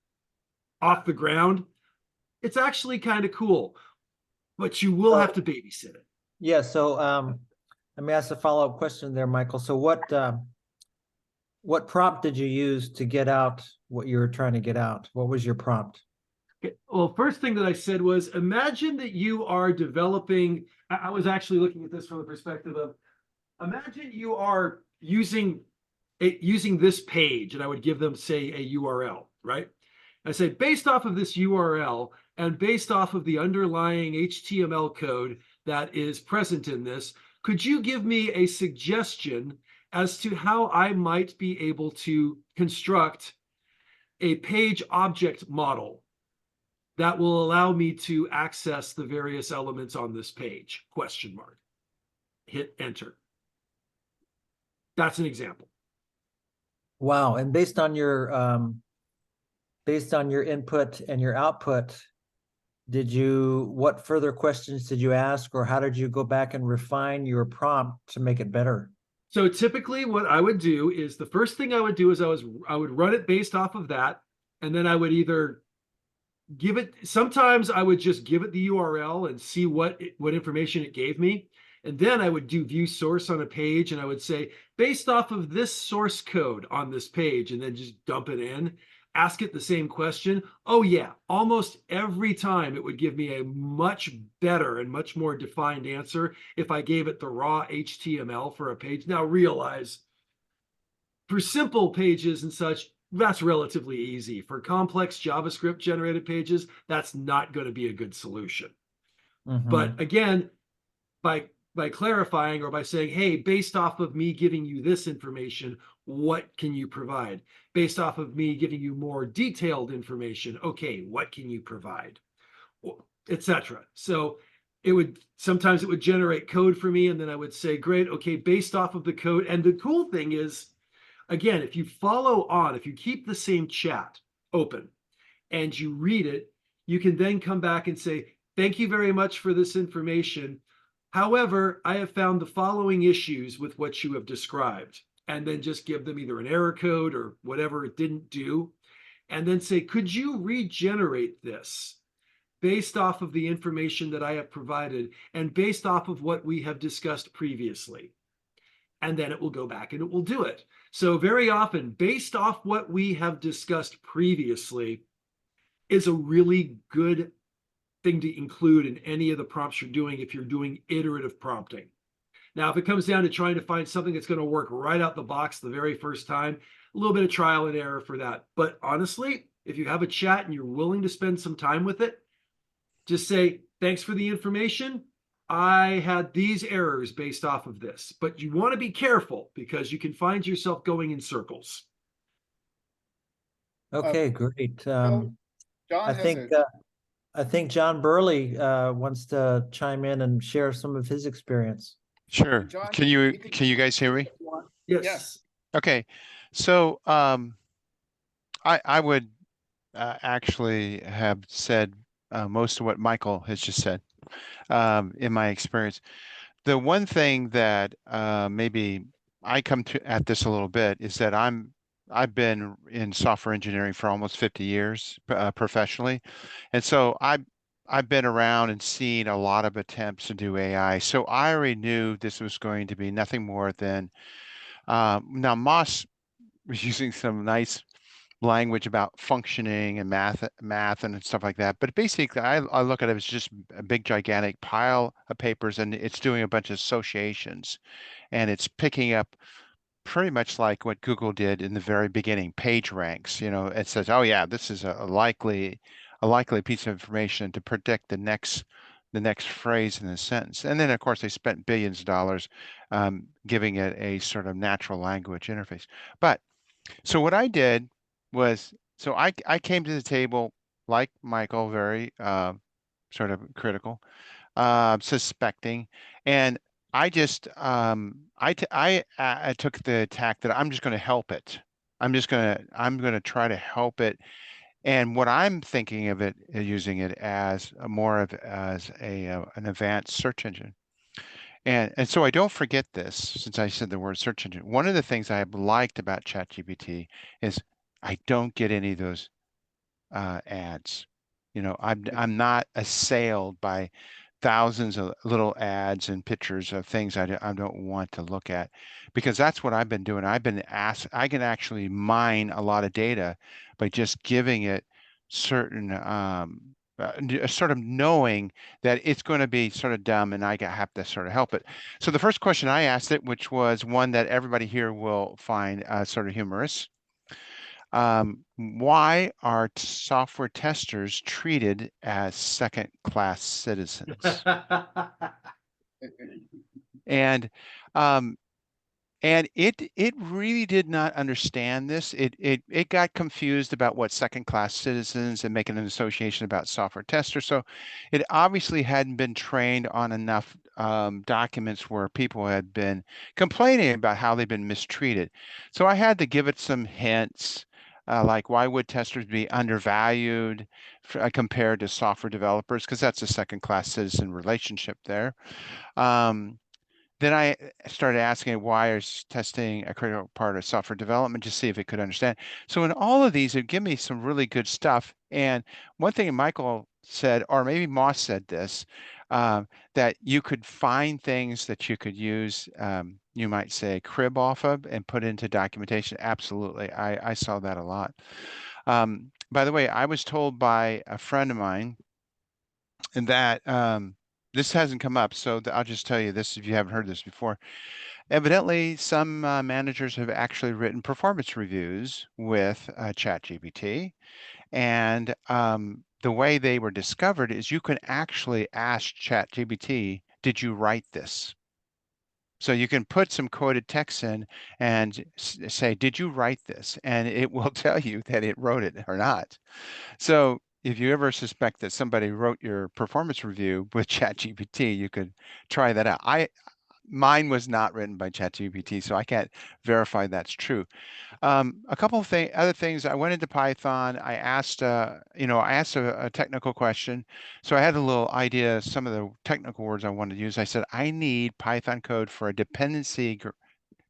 off the ground, it's actually kind of cool, but you will have to babysit it.
Yeah, so let me ask a follow-up question there, Michael. So what prompt did you use to get out what you were trying to get out? What was your prompt?
Okay. Well, first thing that I said was, imagine that you are developing, I was actually looking at this from the perspective of, imagine you are using this page, and I would give them, say, a URL, right? I say, based off of this URL and based off of the underlying HTML code that is present in this, could you give me a suggestion as to how I might be able to construct a page object model that will allow me to access the various elements on this page? Question mark. Hit enter. That's an example.
Wow, and based on your input and your output, what further questions did you ask, or how did you go back and refine your prompt to make it better?
So typically what I would do is, the first thing I would do is I would run it based off of that, and then I would either give it, sometimes I would just give it the URL and see what information it gave me. And then I would do view source on a page, and I would say, based off of this source code on this page, and then just dump it in, ask it the same question. Oh yeah, almost every time it would give me a much better and much more defined answer if I gave it the raw HTML for a page. Now realize, for simple pages and such, that's relatively easy. For complex JavaScript generated pages, that's not going to be a good solution. But again, by clarifying, or by saying, hey, based off of me giving you this information, what can you provide? Based off of me giving you more detailed information, okay, what can you provide? Etc. So sometimes it would generate code for me, and then I would say, great, okay, based off of the code. And the cool thing is, again, if you keep the same chat open and you read it, you can then come back and say, thank you very much for this information. However, I have found the following issues with what you have described, and then just give them either an error code or whatever it didn't do, and then say, could you regenerate this based off of the information that I have provided and based off of what we have discussed previously? And then it will go back and it will do it. So very often, based off what we have discussed previously is a really good thing to include in any of the prompts you're doing if you're doing iterative prompting. Now, if it comes down to trying to find something that's going to work right out the box the very first time, a little bit of trial and error for that. But honestly, if you have a chat and you're willing to spend some time with it, just say, thanks for the information. I had these errors based off of this. But you want to be careful, because you can find yourself going in circles.
Okay, great.
John
I
has
think I think John Burley wants to chime in and share some of his experience.
Sure.
John,
Can you guys hear me?
Yes.
Okay. So I would actually have said most of what Michael has just said in my experience. The one thing that maybe I come to at this a little bit is that I've been in software engineering for almost 50 years professionally, and so I've been around and seen a lot of attempts to do AI. So I already knew this was going to be nothing more than now Moss was using some nice language about functioning and math and stuff like that. But basically, I look at it as just a big gigantic pile of papers, and it's doing a bunch of associations, and it's picking up pretty much like what Google did in the very beginning, page ranks. You know, it says, oh yeah, this is a likely piece of information to predict the next phrase in the sentence. And then of course they spent billions of dollars giving it a sort of natural language interface. But so what I did was, so I came to the table like Michael, very sort of critical, suspecting, and I just I took the tack that I'm just going to help it. I'm going to try to help it. And what I'm thinking of it, using it as a more of as a an advanced search engine. And so I don't forget this since I said the word search engine. One of the things I have liked about ChatGPT is I don't get any of those ads. You know, I'm not assailed by thousands of little ads and pictures of things I don't want to look at, because that's what I've been doing. I've been asked, I can actually mine a lot of data by just giving it certain sort of knowing that it's going to be sort of dumb and have to sort of help it. So the first question I asked it, which was one that everybody here will find sort of humorous, why are software testers treated as second-class citizens? And um, and it really did not understand this. It got confused about what second-class citizens and making an association about software testers. So it obviously hadn't been trained on enough documents where people had been complaining about how they've been mistreated. So I had to give it some hints, like why would testers be undervalued compared to software developers? Because that's a second-class citizen relationship there. Um, then I started asking it, why is testing a critical part of software development, to see if it could understand. So in all of these, it gave me some really good stuff. And one thing Michael said, or maybe Moss said this, that you could find things that you could use, you might say, crib off of and put into documentation. Absolutely. I saw that a lot. By the way, I was told by a friend of mine that this hasn't come up, so I'll just tell you this if you haven't heard this before. Evidently, some managers have actually written performance reviews with ChatGPT, and the way they were discovered is you can actually ask ChatGPT, "Did you write this?" So you can put some quoted text in and say, "Did you write this?" And it will tell you that it wrote it or not. So if you ever suspect that somebody wrote your performance review with ChatGPT, you could try that out. Mine was not written by ChatGPT, so I can't verify that's true. A couple of other things. I went into Python. I asked, I asked a technical question. So I had a little idea, some of the technical words I wanted to use. I said, I need Python code for a dependency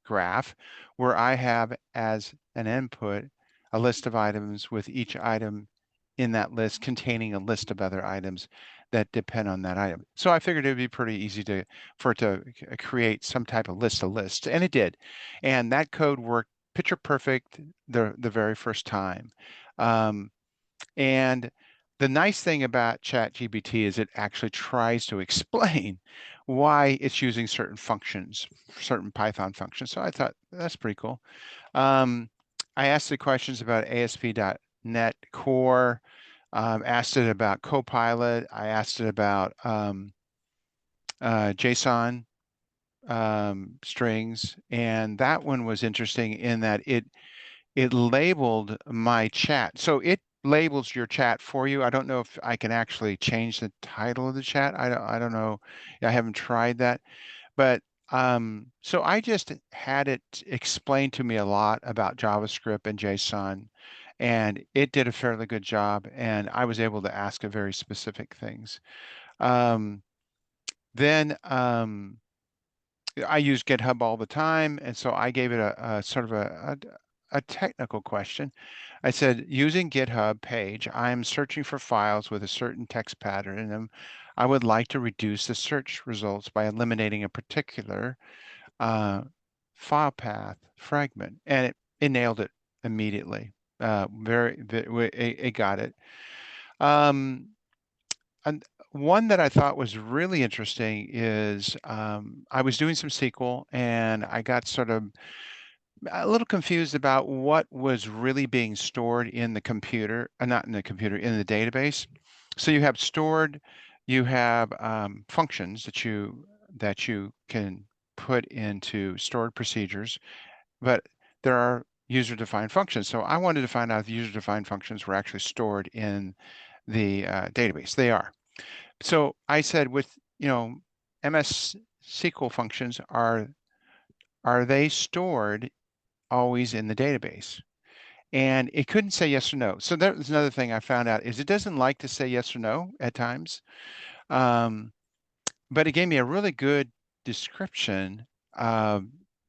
graph where I have as an input a list of items with each item in that list containing a list of other items that depend on that item. So I figured it would be pretty easy for it to create some type of list of lists, and it did. And that code worked picture perfect the very first time. And the nice thing about ChatGPT is it actually tries to explain why it's using certain functions, certain Python functions. So I thought that's pretty cool. I asked the questions about ASP.NET Core, asked it about Copilot. I asked it about JSON strings, and that one was interesting in that it labeled my chat. So it labels your chat for you. I don't know if I can actually change the title of the chat. I don't know. I haven't tried that. But so I just had it explain to me a lot about JavaScript and JSON, and it did a fairly good job. And I was able to ask it very specific things. Um, then I use GitHub all the time, and so I gave it a sort of a technical question. I said, using GitHub page, I'm searching for files with a certain text pattern in them. I would like to reduce the search results by eliminating a particular file path fragment, and it nailed it immediately. It got it. And one that I thought was really interesting is I was doing some SQL and I got sort of a little confused about what was really being stored in the computer, not in the computer, in the database. So you have stored, you have functions that you can put into stored procedures, but there are user-defined functions. So I wanted to find out if user-defined functions were actually stored in the database. They are. So I said with, MS SQL functions, are they stored always in the database? And it couldn't say yes or no. So that was another thing I found out is it doesn't like to say yes or no at times. But it gave me a really good description of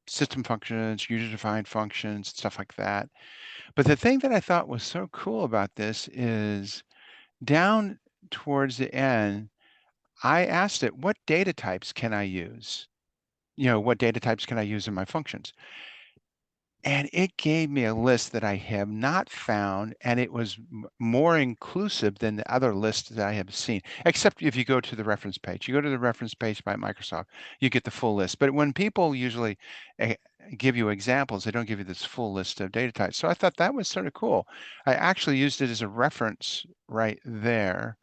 system functions, user-defined functions, stuff like that. But the thing that I thought was so cool about this is down towards the end, I asked it, what data types can I use? What data types can I use in my functions? And it gave me a list that I have not found, and it was more inclusive than the other lists that I have seen, except if you go to the reference page. You go to the reference page by Microsoft, you get the full list. But when people usually give you examples, they don't give you this full list of data types. So I thought that was sort of cool. I actually used it as a reference right there.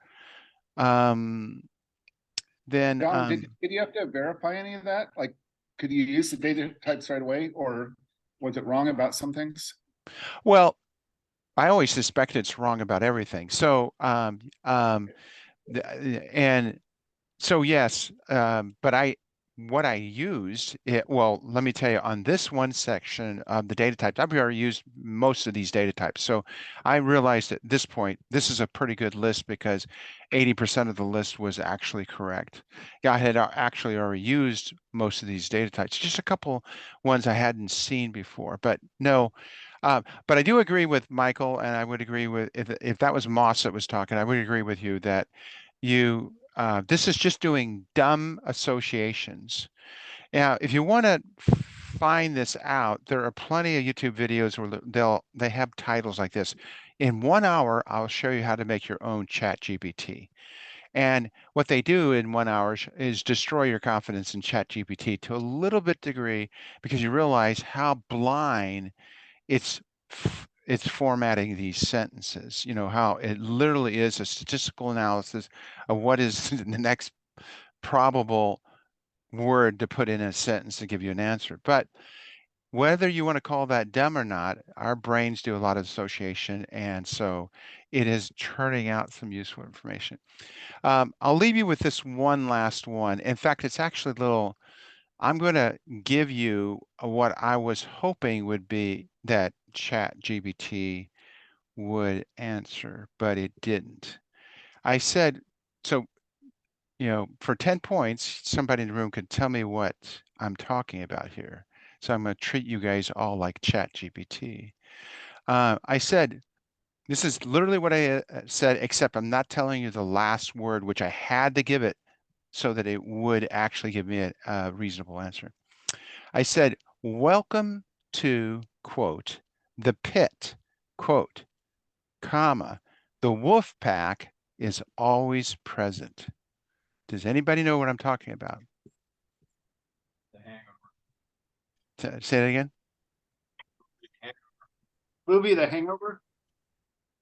Um, then
Don, did you have to verify any of that? Like, could you use the data types right away, or was it wrong about some things?
well, I always suspect it's wrong about everything. So, and so yes, but what I used well, let me tell you on this one section of the data types, I've already used most of these data types. So I realized at this point, this is a pretty good list because 80% of the list was actually correct. Yeah, I had actually already used most of these data types, just a couple ones I hadn't seen before, but no. But I do agree with Michael, and I would agree with if that was Moss that was talking, I would agree with you that this is just doing dumb associations. Now, if you want to find this out, there are plenty of YouTube videos where they have titles like this. In 1 hour, I'll show you how to make your own ChatGPT. And what they do in 1 hour is destroy your confidence in ChatGPT to a little bit degree because you realize how blind it's it's formatting these sentences, how it literally is a statistical analysis of what is the next probable word to put in a sentence to give you an answer. But whether you want to call that dumb or not, our brains do a lot of association, and so it is churning out some useful information. I'll leave you with this one last one. In fact, it's actually a little, I'm going to give you what I was hoping would be that ChatGPT would answer, but it didn't. I said, so, for 10 points, somebody in the room could tell me what I'm talking about here. So I'm going to treat you guys all like ChatGPT. I said, this is literally what I said, except I'm not telling you the last word, which I had to give it so that it would actually give me a reasonable answer. I said, welcome to, quote, the pit, quote, comma, the wolf pack is always present. Does anybody know what I'm talking about? Say it again.
Movie The Hangover?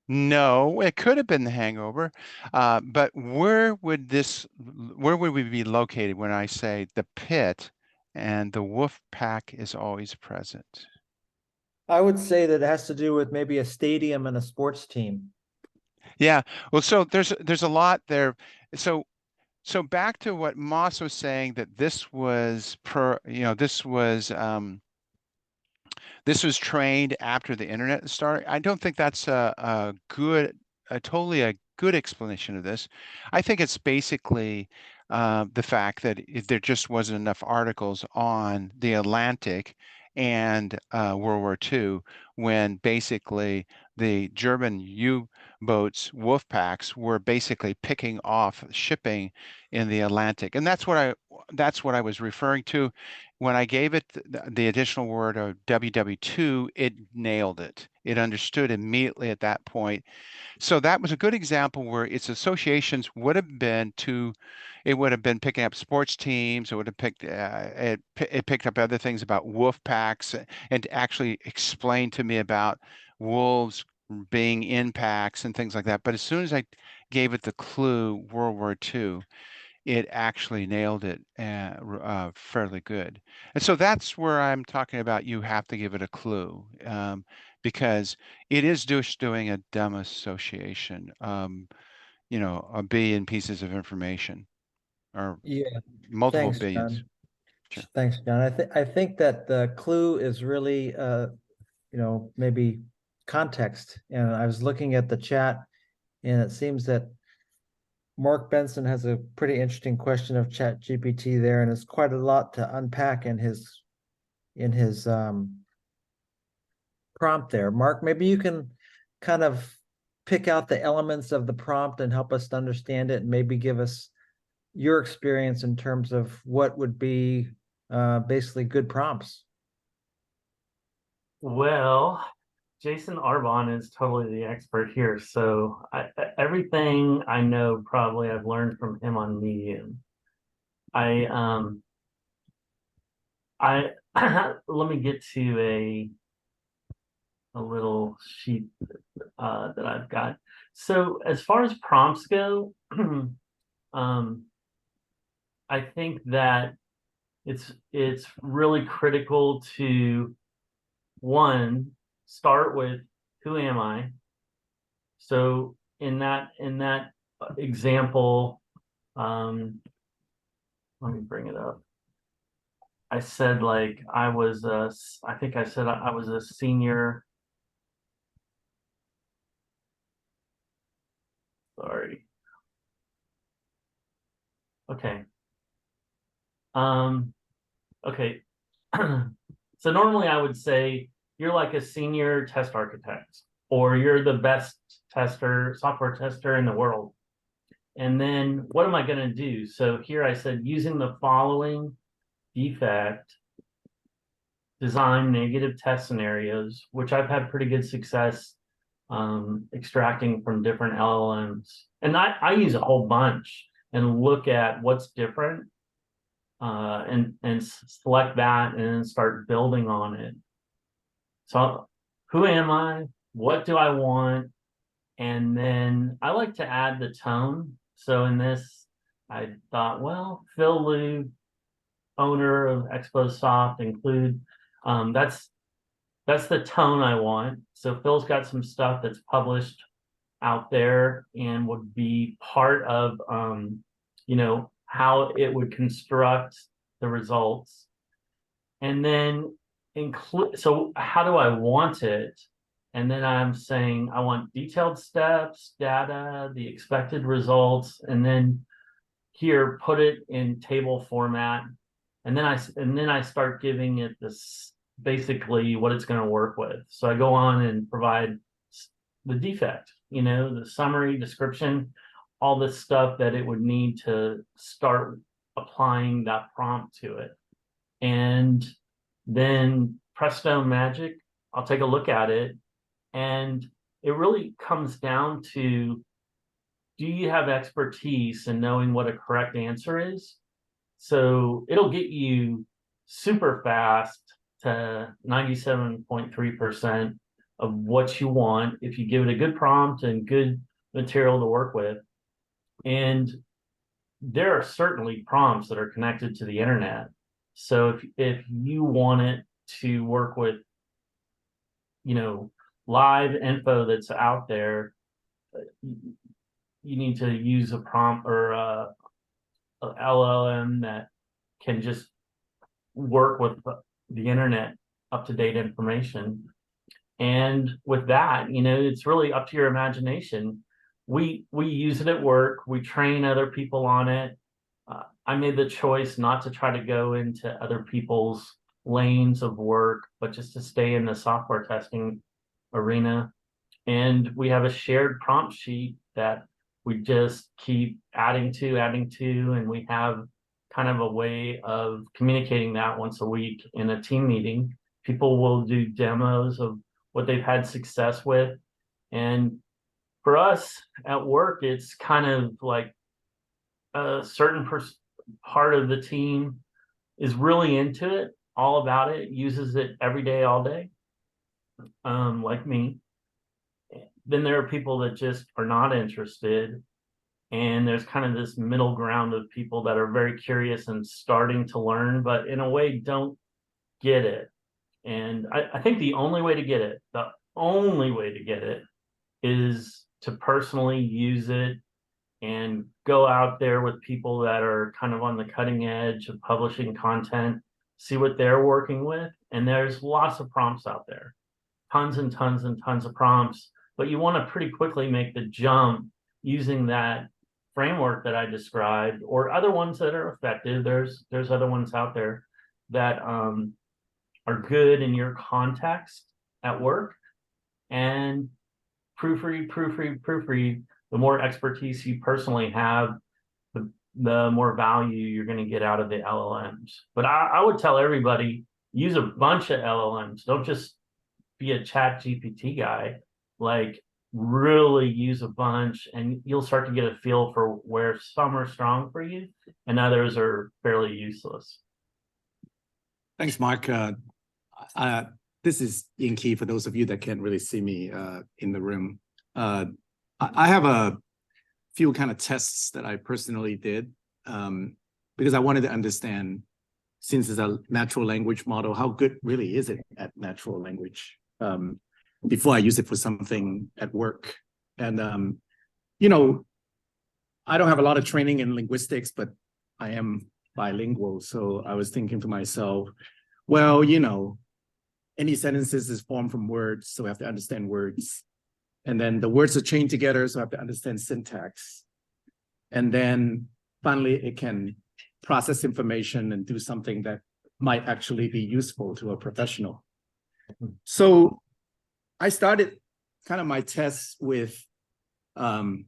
No, it could have been the hangover. But where would we be located when I say the pit and the wolf pack is always present?
I would say that it has to do with maybe a stadium and a sports team.
Yeah. Well, so there's a lot there. So back to what Moss was saying that this was trained after the internet started. I don't think that's totally a good explanation of this. I think it's basically the fact that there just wasn't enough articles on the Atlantic and World War II when basically the German U-boats, wolf packs, were basically picking off shipping in the Atlantic, and that's what I was referring to. when I gave it the additional word of WW2, it nailed it. It understood immediately at that point. So that was a good example where its associations would have been to, it would have been picking up sports teams. It would have picked, it picked up other things about wolf packs and to actually explain to me about wolves being in packs and things like that. But as soon as I gave it the clue World War II, it actually nailed it fairly good. And so that's where I'm talking about you have to give it a clue because it is just doing a dumb association, you know, a billion pieces of information or
Yeah,
multiple
thanks,
billions.
John.
Sure.
Thanks, John. I think that the clue is really maybe context. And I was looking at the chat, and it seems that Mark Benson has a pretty interesting question of ChatGPT there, and it's quite a lot to unpack in his prompt there. Mark, maybe you can kind of pick out the elements of the prompt and help us to understand it, and maybe give us your experience in terms of what would be basically good prompts.
Well, Jason Arbon is totally the expert here. So everything I know probably I've learned from him on Medium. I let me get to a little sheet that I've got. So as far as prompts go, I think that it's really critical to one, start with who am I? So in that example, let me bring it up. I said like I think I said I was a senior. Sorry. Okay. Okay. So normally I would say you're like a senior test architect, or you're the best software tester in the world. And then what am I going to do? So here I said, using the following defect, design negative test scenarios, which I've had pretty good success extracting from different LLMs. And I use a whole bunch and look at what's different and select that and then start building on it. So who am I? What do I want? And then I like to add the tone. So in this, I thought, well, Phil Liu, owner of ExpoSoft, include that's the tone I want. So Phil's got some stuff that's published out there and would be part of how it would construct the results. And then include, so how do I want it? And then I'm saying I want detailed steps, data, the expected results, and then here put it in table format. And then I start giving it this basically what it's going to work with. So I go on and provide the defect, the summary, description, all the stuff that it would need to start applying that prompt to it. And then presto magic, I'll take a look at it. And it really comes down to, do you have expertise in knowing what a correct answer is? So it'll get you super fast to 97.3% of what you want if you give it a good prompt and good material to work with. And there are certainly prompts that are connected to the internet. So if you want it to work with, live info that's out there, you need to use a prompt or a LLM that can just work with the internet, up-to-date information. And with that, it's really up to your imagination. We use it at work. We train other people on it. I made the choice not to try to go into other people's lanes of work, but just to stay in the software testing arena. And we have a shared prompt sheet that we just keep adding to, and we have kind of a way of communicating that once a week in a team meeting. People will do demos of what they've had success with. And for us at work, it's kind of like a certain part of the team is really into it, all about it, uses it every day, all day, like me. Then there are people that just are not interested. And there's kind of this middle ground of people that are very curious and starting to learn, but in a way don't get it. And I think the only way to get it, is to personally use it and go out there with people that are kind of on the cutting edge of publishing content, see what they're working with. And there's lots of prompts out there, tons and tons and tons of prompts, but you want to pretty quickly make the jump using that framework that I described, or other ones that are effective. There's other ones out there that are good in your context at work, and proofread. The more expertise you personally have, the more value you're going to get out of the LLMs. But I would tell everybody, use a bunch of LLMs. Don't just be a ChatGPT guy. Like, really use a bunch, and you'll start to get a feel for where some are strong for you and others are fairly useless.
Thanks, Mark. This is Ian Key for those of you that can't really see me in the room. I have a few kind of tests that I personally did because I wanted to understand, since it's a natural language model, how good really is it at natural language before I use it for something at work. And, you know, I don't have a lot of training in linguistics, but I am bilingual. So I was thinking to myself, well, you know, any sentences is formed from words, so I have to understand words. And then the words are chained together, so I have to understand syntax. And then finally, it can process information and do something that might actually be useful to a professional. So I started kind of my tests with, Phil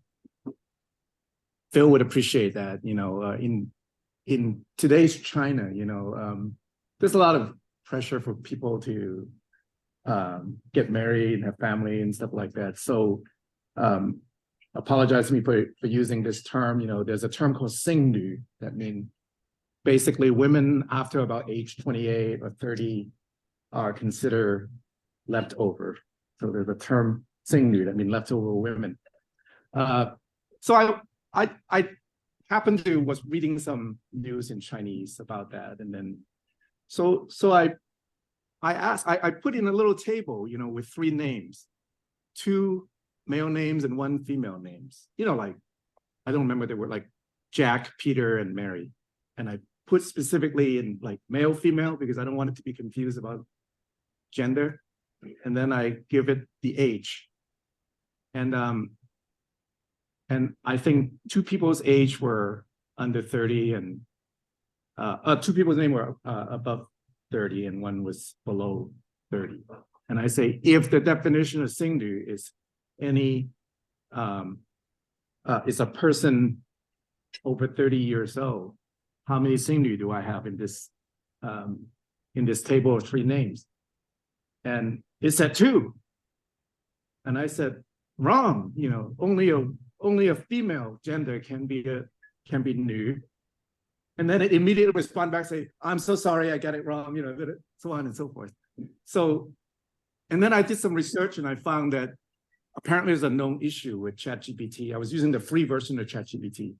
would appreciate that, you know, in today's China, you know, there's a lot of pressure for people to get married and have family and stuff like that. So apologize to me for using this term. You know, there's a term called 剩女 that means basically women after about age 28 or 30 are considered leftover. So there's a term 剩女 that means leftover women. So I happened to was reading some news in Chinese about that, and then so I asked, I put in a little table, you know, with 3 names, 2 male names and 1 female names. You know, like, I don't remember, they were like Jack, Peter, and Mary. And I put specifically in like male, female, because I don't want it to be confused about gender. And then I give it the age. And I think 2 people's age were under 30, and 2 people's name were above 30, and 1 was below 30. And I say, if the definition of 剩女 is any, is a person over 30 years old, how many 剩女 do I have in this table of 3 names? And it said 2. And I said, wrong, you know, only a female gender can be new. And then it immediately respond back, say, I'm so sorry, I got it wrong, you know, so on and so forth. So, and then I did some research and I found that apparently there's a known issue with ChatGPT. I was using the free version of ChatGPT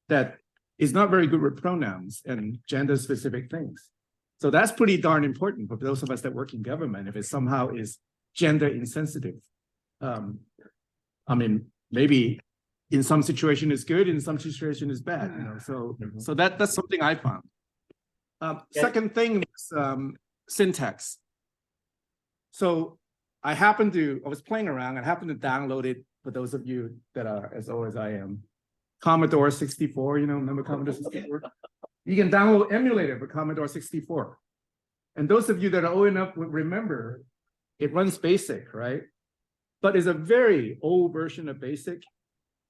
that is not very good with pronouns and gender-specific things. So that's pretty darn important for those of us that work in government, if it somehow is gender insensitive. I mean, maybe in some situation is good, in some situation is bad, you know. So that's something I found. Second thing was syntax. So I was playing around, I happened to download it, for those of you that are as old as I am, Commodore 64, you know, remember Commodore 64? You can download emulator for Commodore 64. And those of you that are old enough would remember, it runs BASIC, right? But it's a very old version of BASIC.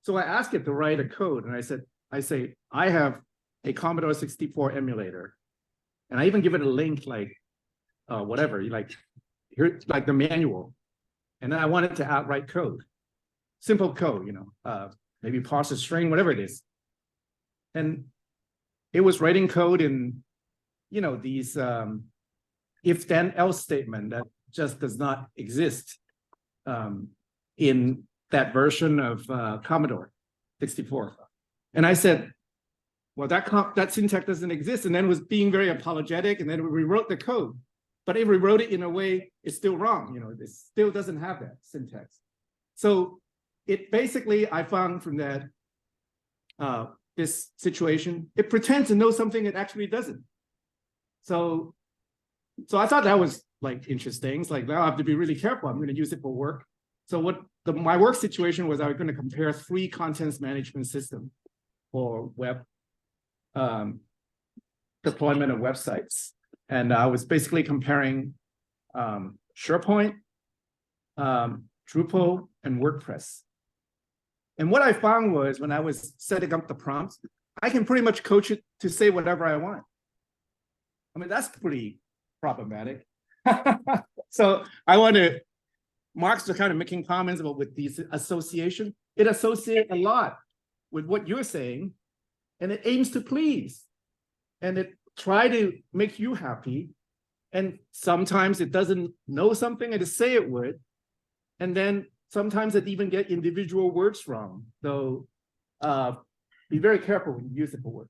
So I asked it to write a code, and I say, I have a Commodore 64 emulator. And I even give it a link, like whatever, like here, like the manual. And then I wanted to outright code, simple code, maybe parse a string, whatever it is. And it was writing code in, these if then else statement that just does not exist in that version of Commodore 64. And I said, well, that syntax doesn't exist, and then was being very apologetic, and then we rewrote the code, but it rewrote it in a way it's still wrong. It still doesn't have that syntax. So it basically, I found from that this situation, it pretends to know something it actually doesn't. So I thought that was like interesting. It's like, now I have to be really careful. I'm going to use it for work. So my work situation was I was going to compare 3 contents management systems for web deployment of websites. And I was basically comparing SharePoint, Drupal, and WordPress. And what I found was when I was setting up the prompts, I can pretty much coach it to say whatever I want. I mean, that's pretty problematic. So I want to, Mark's kind of making comments about with these association. It associates a lot with what you're saying, and it aims to please. And it try to make you happy. And sometimes it doesn't know something and to say it would. And then sometimes it even get individual words wrong. So be very careful when you use it for work.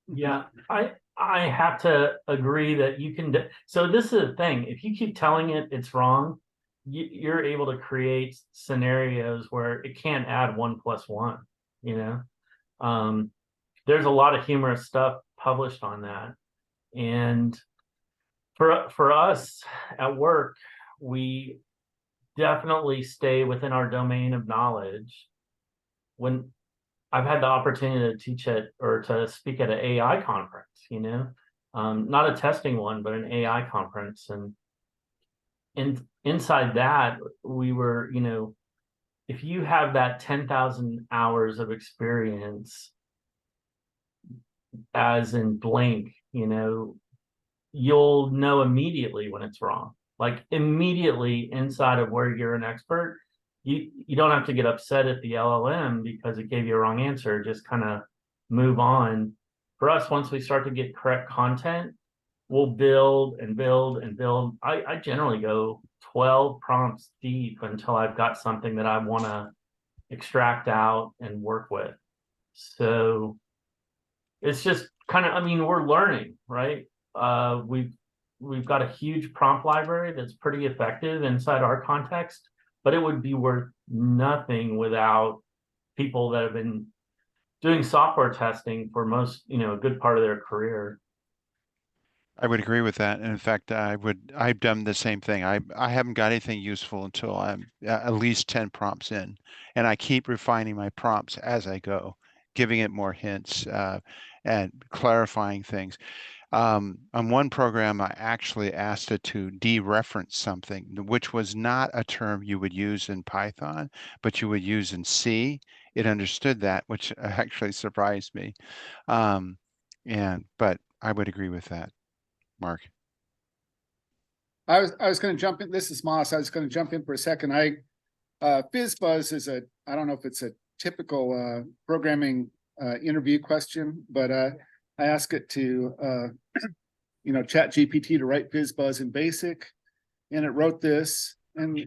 Yeah, I have to agree that you can. So this is the thing. If you keep telling it it's wrong, you're able to create scenarios where it can't add 1 + 1. There's a lot of humorous stuff published on that, and for us at work, we definitely stay within our domain of knowledge. When I've had the opportunity to teach it or to speak at an AI conference, not a testing one, but an AI conference. And inside that, we were, if you have that 10,000 hours of experience, as in blank, you'll know immediately when it's wrong. Like immediately inside of where you're an expert, you don't have to get upset at the LLM because it gave you a wrong answer. Just kind of move on. For us, once we start to get correct content, we'll build and build and build. I generally go 12 prompts deep until I've got something that I want to extract out and work with. So it's just kind of, we're learning, right? We've got a huge prompt library that's pretty effective inside our context, but it would be worth nothing without people that have been doing software testing for most, a good part of their career.
I would agree with that. And in fact, I've done the same thing. I haven't got anything useful until I'm at least 10 prompts in, and I keep refining my prompts as I go, giving it more hints and clarifying things. On one program, I actually asked it to dereference something, which was not a term you would use in Python, but you would use in C. It understood that, which actually surprised me. But I would agree with that, Mark.
I was going to jump in. This is Moss. I was going to jump in for a second. FizzBuzz is I don't know if it's a typical programming interview question, but I ask it to, ChatGPT to write FizzBuzz in BASIC, and it wrote this, and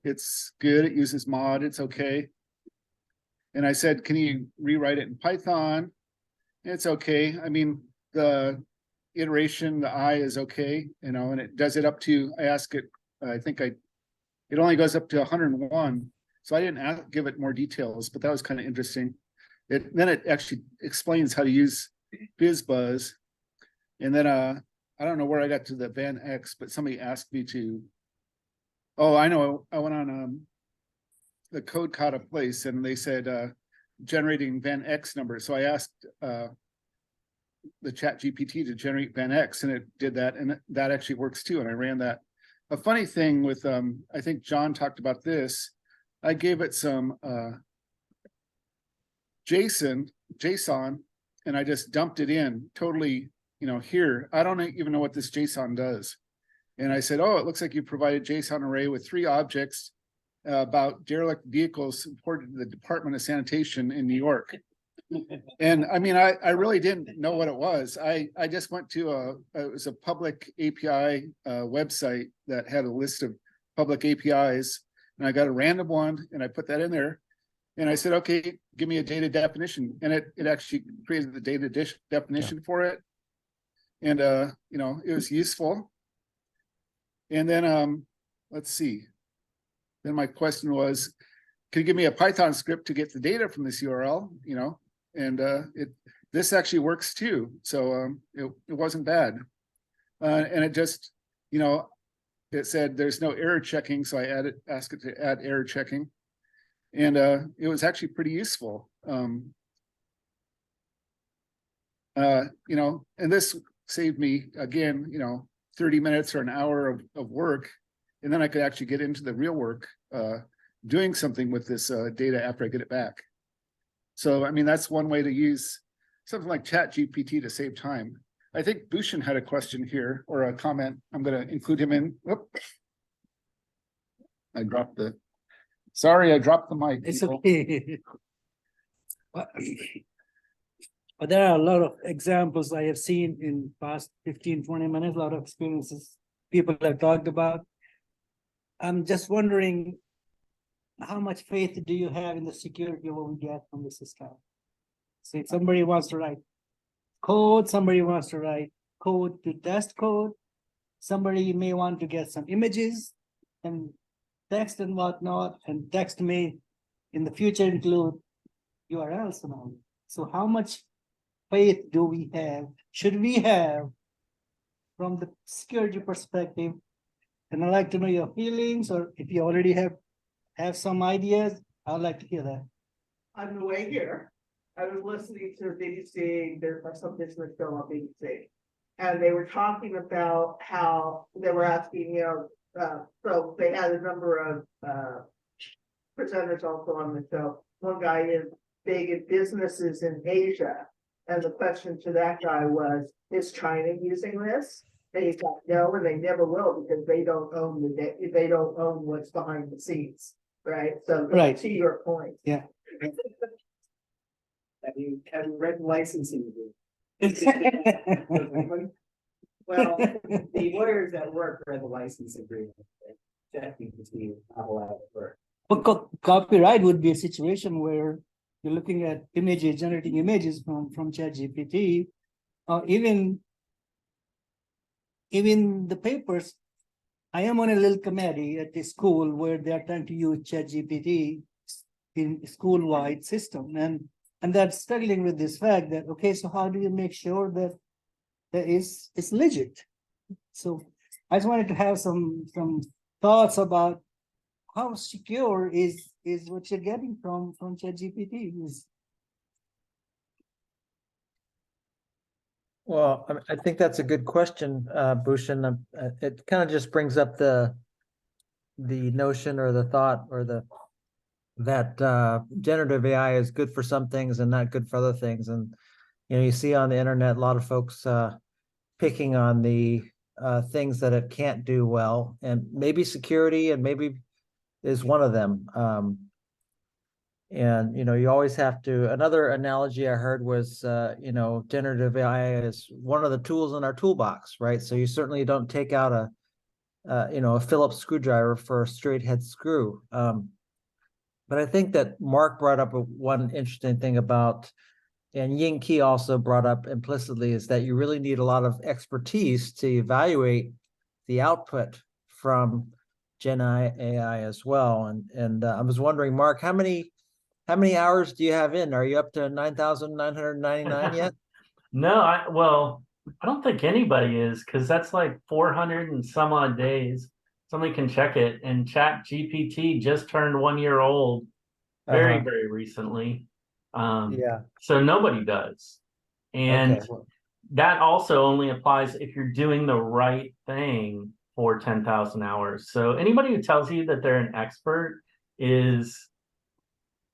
it's good. It uses mod. It's okay. And I said, can you rewrite it in Python? It's okay. The iteration, the I is okay, and it does it up to, I ask it, it only goes up to 101. So I didn't give it more details, but that was kind of interesting. Then it actually explains how to use FizzBuzz. And then I don't know where I got to the Van X, but somebody asked me to, I know, I went on the code caught a place, and they said generating Van X numbers. So I asked the ChatGPT to generate Van X, and it did that, and that actually works too. And I ran that. A funny thing with I think John talked about this. I gave it some JSON and I just dumped it in totally, here, I don't even know what this JSON does. And I said, oh, it looks like you provided JSON array with 3 objects about derelict vehicles reported to the Department of Sanitation in New York. And I mean, I really didn't know what it was. I just went to it was a public API website that had a list of public APIs, and I got a random one and I put that in there. And I said, okay, give me a data definition. And it actually created the data definition for it. And it was useful. And then let's see. Then my question was, can you give me a Python script to get the data from this URL? And this actually works too. So it wasn't bad. And it just, it said there's no error checking. So I asked it to add error checking. And it was actually pretty useful. And this saved me again, 30 minutes or an hour of work. And then I could actually get into the real work, doing something with this data after I get it back. So, I mean, that's one way to use something like ChatGPT to save time. I think Bhushan had a question here or a comment. I'm going to include him in. Whoop. I dropped the mic.
It's
people.
okay. But there are a lot of examples I have seen in past 15, 20 minutes, a lot of experiences people have talked about. I'm just wondering, how much faith do you have in the security of what we get from the system? So if somebody wants to write code, somebody wants to write code to test code, somebody may want to get some images and text and whatnot, and text may in the future include URLs and all. So how much faith do we have, should we have, from the security perspective? And I'd like to know your feelings, or if you already have some ideas, I'd like to hear that.
On the way here, I was listening to BBC, there's some business show on BBC. And they were talking about how they were asking, so they had a number of presenters also on the show. One guy is big in businesses in Asia. And the question to that guy was, is China using this? And he thought, no, and they never will, because they don't own they don't own what's behind the scenes, right? So
Right.
To your point.
Yeah.
Have you read licensing agreement? Well, the lawyers at work read the license agreement. ChatGPT not allowed to work.
But copyright would be a situation where you're looking at images, generating images from ChatGPT, or even the papers. I am on a little committee at the school where they are trying to use ChatGPT in school-wide system, and they're struggling with this fact that, okay, so how do you make sure that it's legit? So I just wanted to have some thoughts about how secure is what you're getting from ChatGPT.
Well, I think that's a good question, Bhushan. It kind of just brings up the notion or the thought or that generative AI is good for some things and not good for other things. And you see on the internet a lot of folks picking on the things that it can't do well, and maybe security and maybe is one of them. And you always have to. Another analogy I heard was generative AI is one of the tools in our toolbox, right? So you certainly don't take out a Phillips screwdriver for a straight head screw. But I think that Mark brought up one interesting thing about, and Ying Qi also brought up implicitly, is that you really need a lot of expertise to evaluate the output from Gen AI as well. And I was wondering, Mark, how many hours do you have in? Are you up to 9,999 yet?
No, I don't think anybody is, because that's like 400 and some odd days. Somebody can check it, and ChatGPT just turned 1 year old very recently.
Yeah.
So nobody does. And
Okay.
that also only applies if you're doing the right thing for 10,000 hours. So anybody who tells you that they're an expert is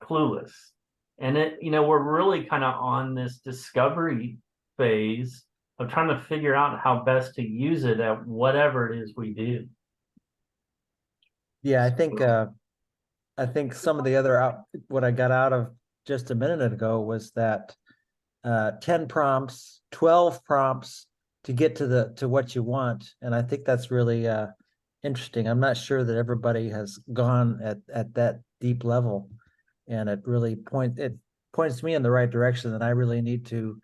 clueless. And we're really kind of on this discovery phase of trying to figure out how best to use it at whatever it is we do.
Yeah, I think some of the other what I got out of just a minute ago was that 10 prompts, 12 prompts to get to what you want. And I think that's really interesting. I'm not sure that everybody has gone at that deep level. And it really points me in the right direction that I really need to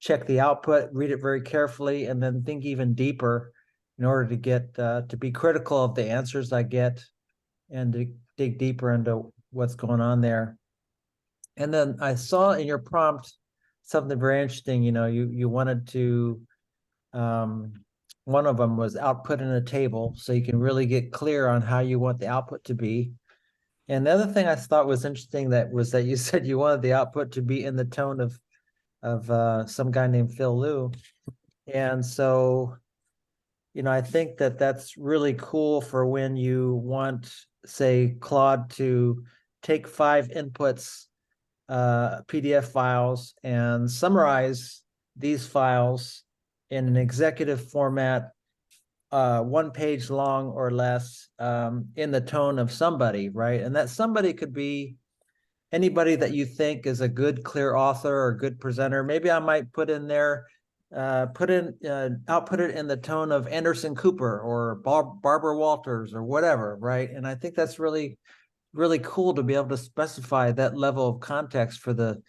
check the output, read it very carefully, and then think even deeper in order to get to be critical of the answers I get and to dig deeper into what's going on there. And then I saw in your prompt something very interesting. You wanted to one of them was output in a table, so you can really get clear on how you want the output to be. And the other thing I thought was interesting that you said you wanted the output to be in the tone of some guy named Phil Liu. And so, I think that that's really cool for when you want, say, Claude to take 5 inputs, PDF files, and summarize these files in an executive format, 1 page long or less, in the tone of somebody, right? And that somebody could be anybody that you think is a good, clear author or good presenter. Maybe I might put in there, output it in the tone of Anderson Cooper or Barbara Walters or whatever, right? And I think that's really, really cool to be able to specify that level of context for the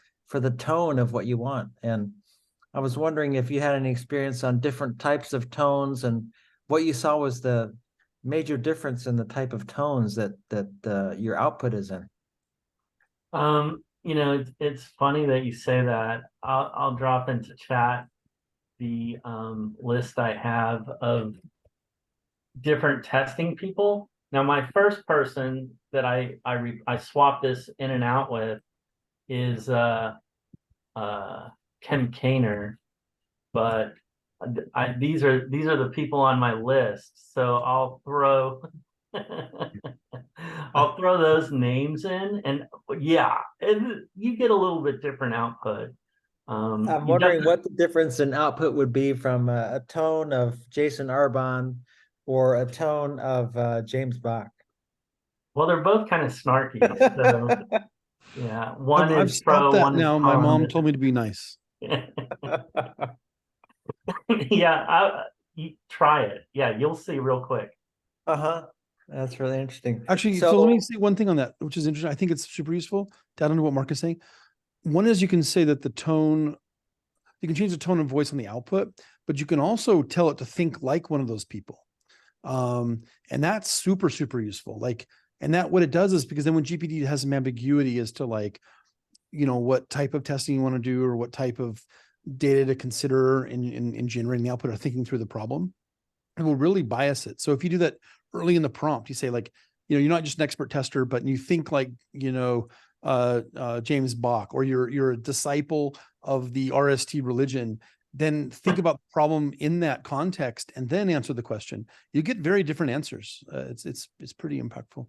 tone of what you want. And I was wondering if you had any experience on different types of tones and what you saw was the major difference in the type of tones that your output is in.
It's funny that you say that. I'll drop into chat the list I have of different testing people. Now, my first person that I swap this in and out with is Ken Kaner, but these are the people on my list. So I'll throw those names in, and yeah, and you get a little bit different output.
I'm wondering what the difference in output would be from a tone of Jason Arbon or a tone of James Bach.
Well, they're both kind of snarky. So yeah, one
I've
is pro,
stopped that
one is
now. My mom
con.
told me to be nice.
Yeah, you try it. Yeah, you'll see real quick.
That's really interesting.
Actually, so let me say one thing on that, which is interesting. I think it's super useful to add on to what Mark is saying. One is you can say that you can change the tone of voice on the output, but you can also tell it to think like one of those people. And that's super, super useful. And that what it does is because then when GPT has some ambiguity as to what type of testing you want to do or what type of data to consider in generating the output or thinking through the problem, it will really bias it. So if you do that early in the prompt, you say you're not just an expert tester, but you think James Bach, or you're a disciple of the RST religion, then think about the problem in that context and then answer the question. You get very different answers. It's pretty impactful.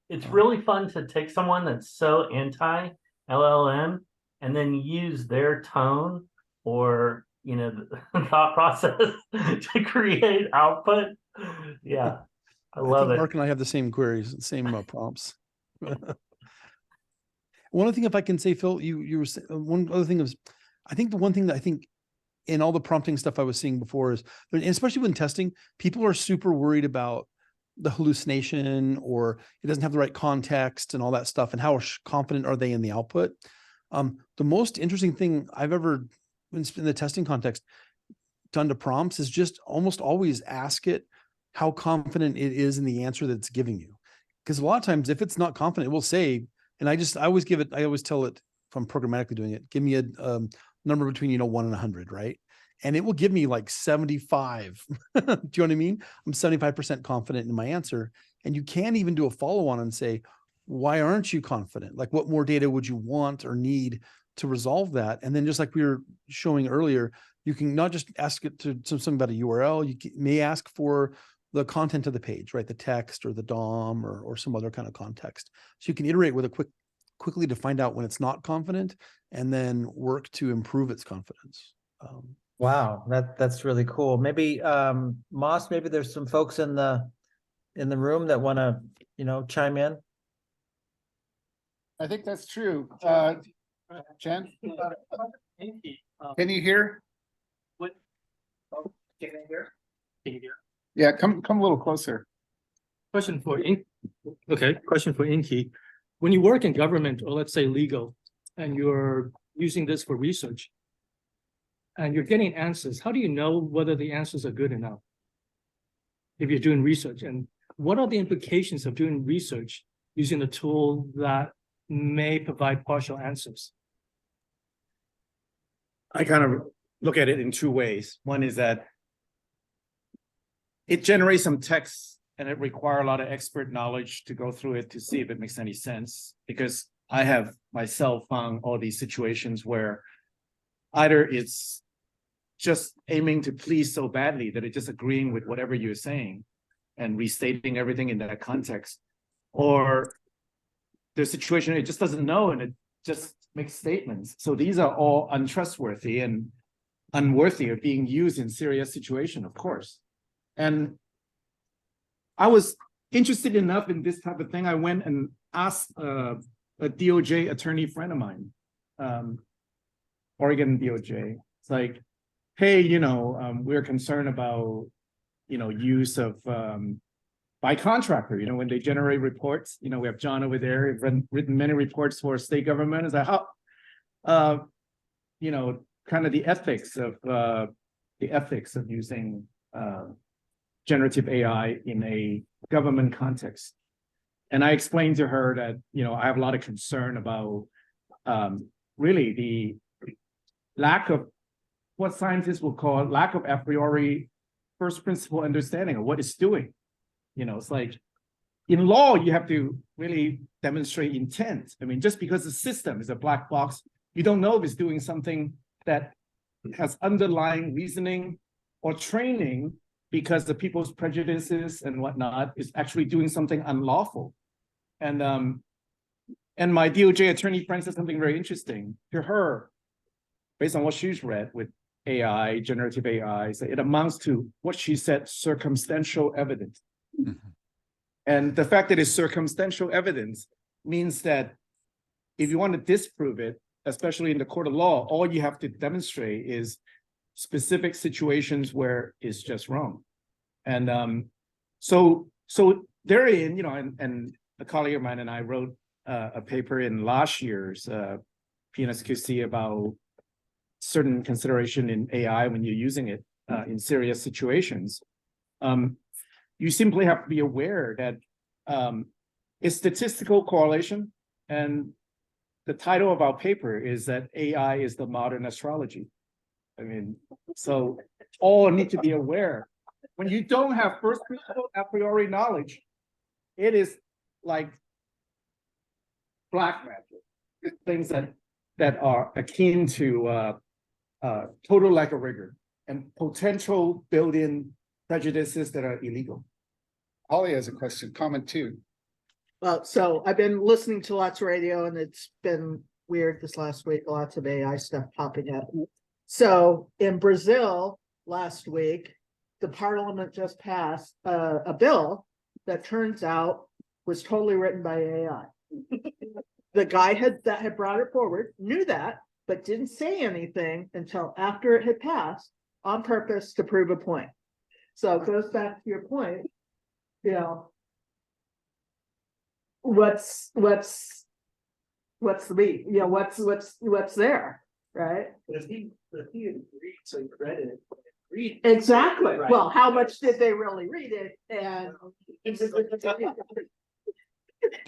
It's really fun to take someone that's so anti LLM and then use their tone or the thought process to create output. Yeah, I love it.
Mark and I have the same queries, same prompts. One other thing, if I can say, Phil, you were saying, one other thing is, I think the one thing that I think in all the prompting stuff I was seeing before is, and especially when testing, people are super worried about the hallucination or it doesn't have the right context and all that stuff, and how confident are they in the output. The most interesting thing I've ever in the testing context done to prompts is just almost always ask it how confident it is in the answer that it's giving you. Because a lot of times if it's not confident, it will say, and I always tell it, if I'm programmatically doing it, give me a number between 1 and 100, right? And it will give me 75. Do you know what I mean? I'm 75% confident in my answer. And you can even do a follow-on and say, why aren't you confident? What more data would you want or need to resolve that? And then just like we were showing earlier, you can not just ask it to something about a URL, you may ask for the content of the page, right? The text or the DOM or some other kind of context. So you can iterate with a quick quickly to find out when it's not confident and then work to improve its confidence.
Wow, that's really cool. Maybe Moss, maybe there's some folks in the room that want to, chime in.
I think that's true. Jen, can you hear?
Can you hear?
Yeah, come a little closer.
Question for Inky. When you work in government, or let's say legal, and you're using this for research, and you're getting answers, how do you know whether the answers are good enough? If you're doing research, and what are the implications of doing research using a tool that may provide partial answers?
I kind of look at it in two ways. One is that it generates some text and it requires a lot of expert knowledge to go through it to see if it makes any sense. Because I have myself found all these situations where either it's just aiming to please so badly that it's just agreeing with whatever you're saying and restating everything in that context, or there's a situation it just doesn't know and it just makes statements. So these are all untrustworthy and unworthy of being used in serious situation, of course. And I was interested enough in this type of thing. I went and asked a DOJ attorney friend of mine, Oregon DOJ. It's like, hey, we're concerned about, use of by contractor, when they generate reports. We have John over there, written many reports for state government. It's like, how, kind of the ethics of using generative AI in a government context. And I explained to her that, I have a lot of concern about really the lack of what scientists will call lack of a priori first principle understanding of what it's doing. It's like in law, you have to really demonstrate intent. I mean, just because the system is a black box, you don't know if it's doing something that has underlying reasoning or training because the people's prejudices and whatnot is actually doing something unlawful. And my DOJ attorney friend said something very interesting to her, based on what she's read with AI, generative AI, so it amounts to what she said, circumstantial evidence. Mm-hmm. And the fact that it's circumstantial evidence means that if you want to disprove it, especially in the court of law, all you have to demonstrate is specific situations where it's just wrong. And so therein, and a colleague of mine and I wrote a paper in last year's PNSQC about certain consideration in AI when you're using it in serious situations. You simply have to be aware that it's statistical correlation, and the title of our paper is that AI is the modern astrology. I mean, so all need to be aware. When you don't have first principle a priori knowledge, it is like black magic, things that are akin to total lack of rigor and potential built-in prejudices that are illegal.
Holly has a question, comment too.
So I've been listening to lots of radio and it's been weird this last week, lots of AI stuff popping up. So in Brazil last week, the parliament just passed a bill that turns out was totally written by AI. The guy that had brought it forward knew that, but didn't say anything until after it had passed on purpose to prove a point. So it goes back to your point, what's the beat? What's there, right?
But if he agreed, so he read it.
Exactly.
Right.
Well, how much did they really read it? And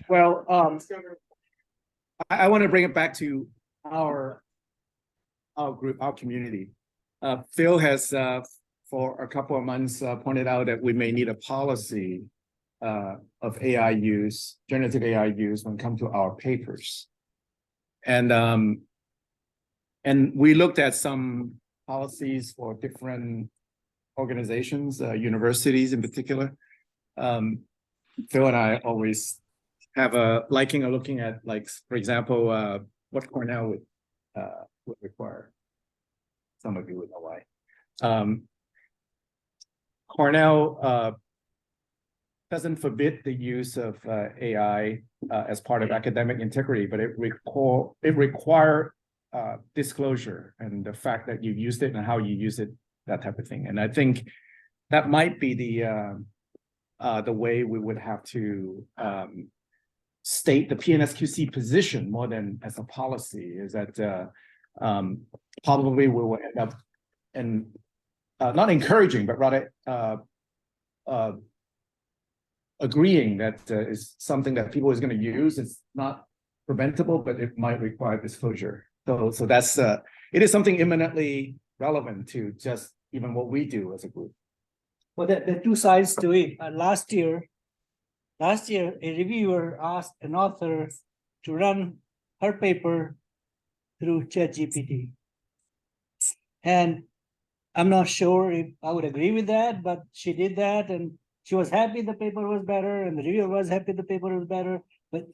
Well, I want to bring it back to our group, our community. Phil has, for a couple of months, pointed out that we may need a policy of AI use, generative AI use when it comes to our papers. And we looked at some policies for different organizations, universities in particular. Phil and I always have a liking of looking at, like, for example, what Cornell would require. Some of you would know why. Cornell doesn't forbid the use of AI as part of academic integrity, but it require disclosure and the fact that you used it and how you use it, that type of thing. And I think that might be the way we would have to state the PNSQC position more than as a policy, is that probably we will end up and not encouraging, but rather agreeing that is something that people is going to use. It's not preventable, but it might require disclosure. So that's it is something eminently relevant to just even what we do as a group.
Well, there are two sides to it. Last year, a reviewer asked an author to run her paper through ChatGPT. And I'm not sure if I would agree with that, but she did that and she was happy the paper was better and the reviewer was happy the paper was better. But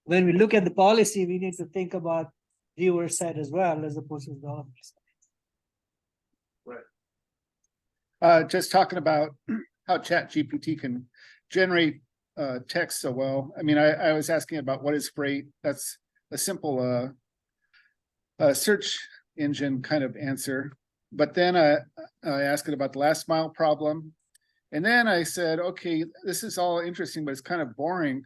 when we look at the policy, we need to think about viewer side as well, as opposed to the author's side.
Just talking about how ChatGPT can generate text so well. I mean, I was asking about what is freight. That's a simple search engine kind of answer. But then I asked it about the last mile problem. And then I said, okay, this is all interesting, but it's kind of boring.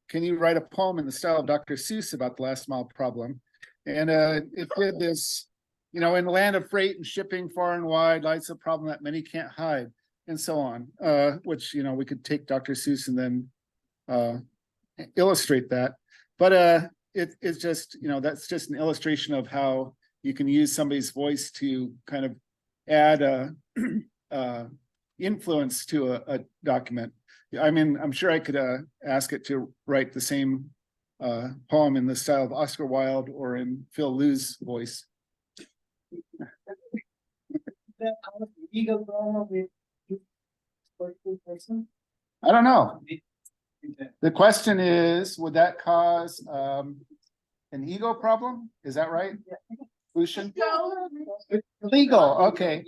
Can you write a poem in the style of Dr. Seuss about the last mile problem? And it did this, you know, in the land of freight and shipping far and wide lies a problem that many can't hide, and so on, which, you know, we could take Dr. Seuss and then illustrate that. But it's just, you know, that's just an illustration of how you can use somebody's voice to kind of add influence to a document. I mean, I'm sure I could ask it to write the same poem in the style of Oscar Wilde or in Phil Liu's voice. I don't know. The question is, would that cause an ego problem? Is that right? Lucian? Legal, okay.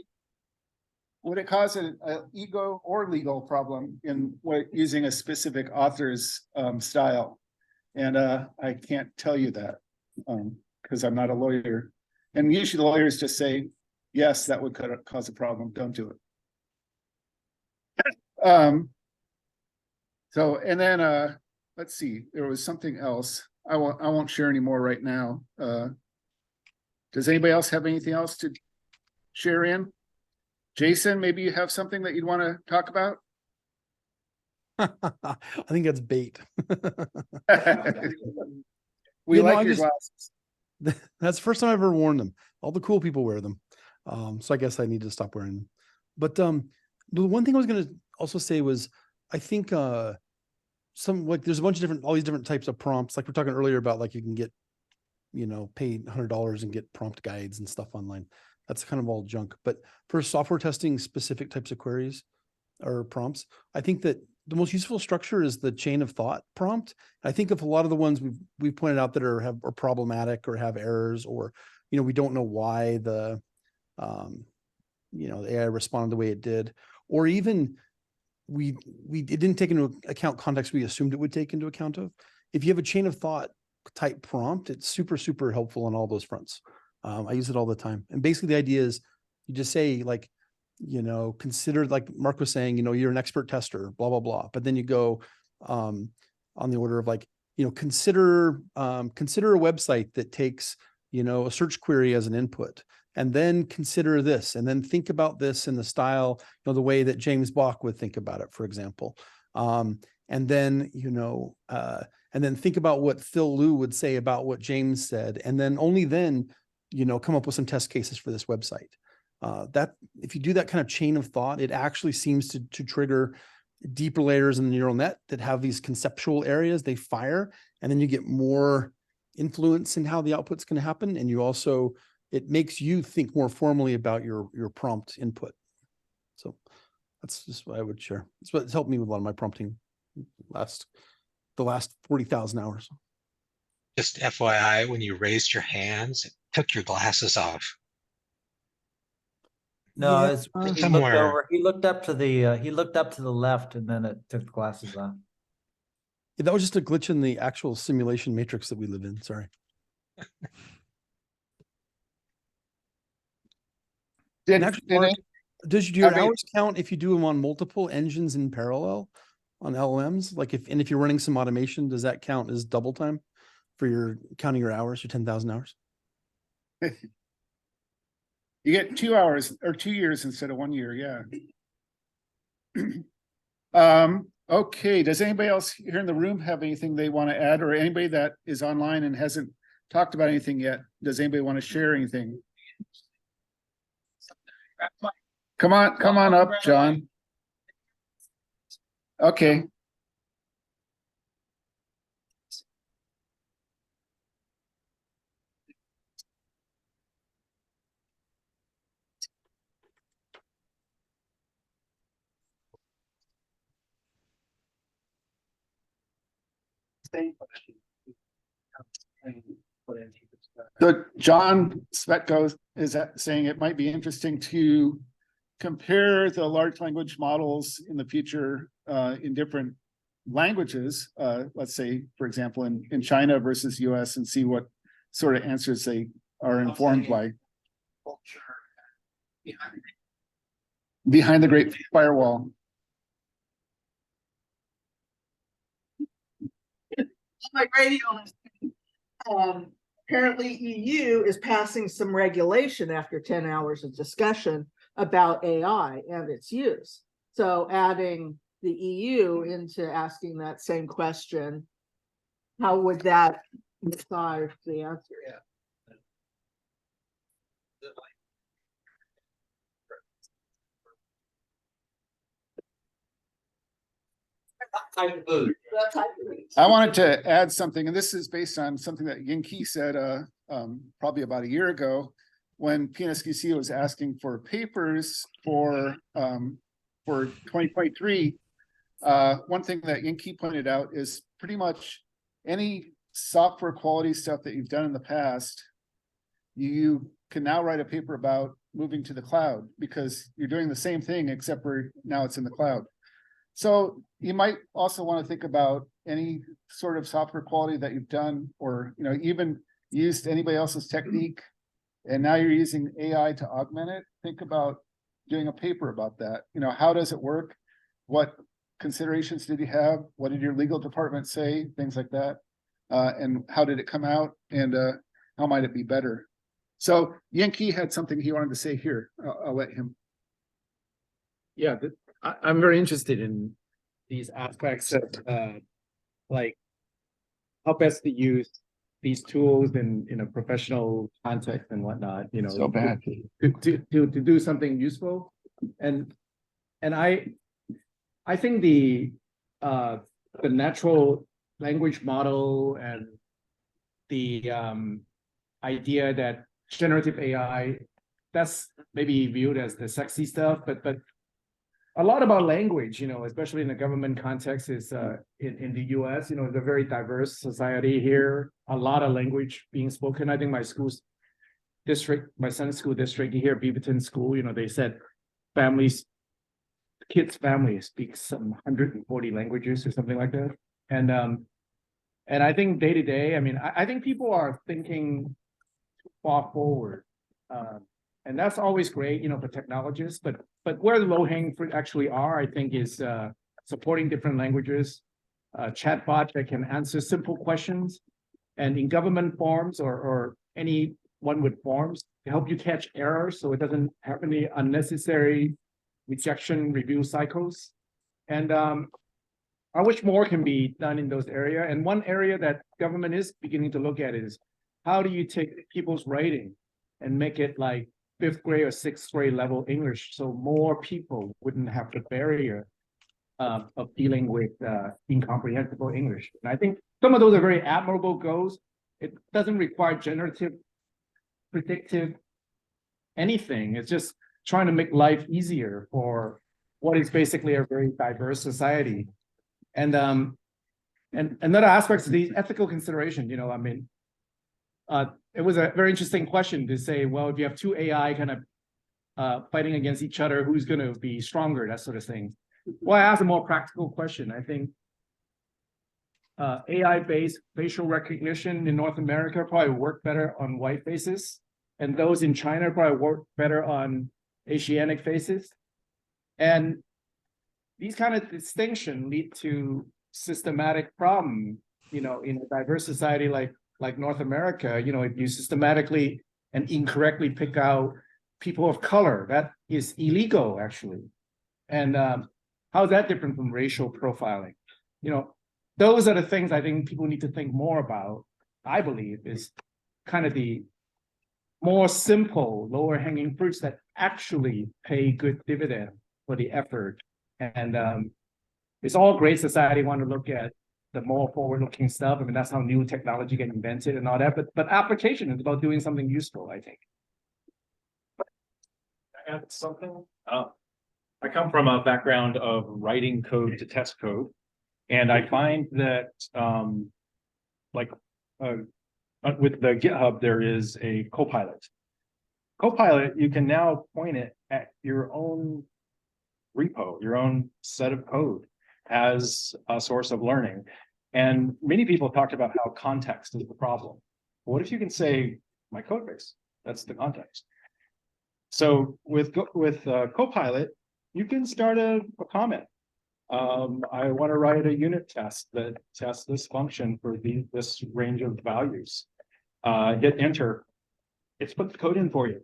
Would it cause an ego or legal problem in using a specific author's style? And I can't tell you that because I'm not a lawyer. And usually the lawyers just say, yes, that would cause a problem. Don't do it. So, and then let's see, there was something else. I won't share any more right now. Does anybody else have anything else to share in? Jason, maybe you have something that you'd want to talk about?
I think that's bait.
We
You know,
like your glasses.
That's the first time I've ever worn them. All the cool people wear them. So I guess I need to stop wearing them. But the one thing I was going to also say was, I think there's a bunch of all these different types of prompts. Like we're talking earlier about, like you can get, you know, pay $100 and get prompt guides and stuff online. That's kind of all junk. But for software testing specific types of queries or prompts, I think that the most useful structure is the chain of thought prompt. I think of a lot of the ones we've pointed out that are problematic or have errors, or, you know, we don't know why the AI responded the way it did, or even it didn't take into account context we assumed it would take into account of. If you have a chain of thought type prompt, it's super, super helpful on all those fronts. I use it all the time. And basically the idea is you just say, like, you know, consider, like Mark was saying, you know, you're an expert tester, blah, blah, blah. But then you go on the order of, like, you know, consider a website that takes, you know, a search query as an input, and then consider this, and then think about this in the style, you know, the way that James Bach would think about it, for example. And then, you know, and then think about what Phil Liu would say about what James said. And then only then, you know, come up with some test cases for this website. That if you do that kind of chain of thought, it actually seems to trigger deeper layers in the neural net that have these conceptual areas they fire, and then you get more influence in how the output's going to happen. And you also, it makes you think more formally about your prompt input. So that's just what I would share. It's what's helped me with a lot of my prompting last the last 40,000 hours.
Just FYI, when you raised your hands, it took your glasses off.
No,
Yeah,
it's he looked
somewhere.
over. He looked up to the left, and then it took the glasses off.
Yeah, that was just a glitch in the actual simulation matrix that we live in. Sorry.
Did,
And actually,
did
Mark,
it-
does your
I mean-
hours count if you do them on multiple engines in parallel on LLMs? Like if you're running some automation, does that count as double time for your counting your hours, your 10,000 hours?
You get 2 hours or 2 years instead of 1 year, yeah. Okay, does anybody else here in the room have anything they want to add, or anybody that is online and hasn't talked about anything yet? Does anybody want to share anything? Come on up, John. Okay. So John Svetko is saying it might be interesting to compare the large language models in the future in different languages. Let's say, for example, in China versus US, and see what sort of answers they are informed by. Behind the Great Firewall.
My radio apparently EU is passing some regulation after 10 hours of discussion about AI and its use. So adding the EU into asking that same question, how would that decide the answer?
I wanted to add something, and this is based on something that Yinki said probably about a year ago, when PNSQC was asking for papers for 2023. One thing that Yinki pointed out is pretty much any software quality stuff that you've done in the past, you can now write a paper about moving to the cloud, because you're doing the same thing except for now it's in the cloud. So you might also want to think about any sort of software quality that you've done, or even used anybody else's technique, and now you're using AI to augment it. Think about doing a paper about that. How does it work? What considerations did you have? What did your legal department say? Things like that. And how did it come out? And how might it be better? So Yankee had something he wanted to say here. I'll let him.
Yeah, I'm very interested in these aspects of like how best to use these tools in a professional context and whatnot.
So bad.
To do something useful, and I think the natural language model and the idea that generative AI, that's maybe viewed as the sexy stuff, but a lot about language, especially in the government context, is in the US, it's a very diverse society here, a lot of language being spoken. I think my son's school district here, Beaverton School, they said kids' families speak some 140 languages or something like that. And I think day to day, I think people are thinking far forward. And that's always great, for technologists, but where the low-hanging fruit actually are, I think, is supporting different languages, chatbot that can answer simple questions, and in government forms or anyone with forms to help you catch errors so it doesn't have any unnecessary rejection review cycles. And I wish more can be done in those areas. And one area that government is beginning to look at is how do you take people's writing and make it like 5th grade or 6th grade level English, so more people wouldn't have the barrier of dealing with incomprehensible English. And I think some of those are very admirable goals. It doesn't require generative, predictive, anything. It's just trying to make life easier for what is basically a very diverse society. And And another aspect is the ethical consideration, you know, I mean, it was a very interesting question to say, well, if you have two AI kind of fighting against each other, who's going to be stronger, that sort of thing. Well, I asked a more practical question. I think AI-based facial recognition in North America probably work better on white faces, and those in China probably work better on Asiatic faces. And these kind of distinction lead to systematic problem, you know, in a diverse society like North America. You know, if you systematically and incorrectly pick out people of color, that is illegal actually. And how is that different from racial profiling? You know, those are the things I think people need to think more about. I believe is kind of the more simple, lower hanging fruits that actually pay good dividend for the effort. And it's all great society want to look at the more forward-looking stuff. I mean, that's how new technology get invented and all that. But application is about doing something useful, I think.
Add something. I come from a background of writing code to test code, and I find that with the GitHub there is a Copilot. Copilot, you can now point it at your own repo, your own set of code as a source of learning. And many people talked about how context is the problem. What if you can say my code base? That's the context. So with Copilot, you can start a comment. I want to write a unit test that tests this function for this range of values. Hit enter. It's put the code in for you.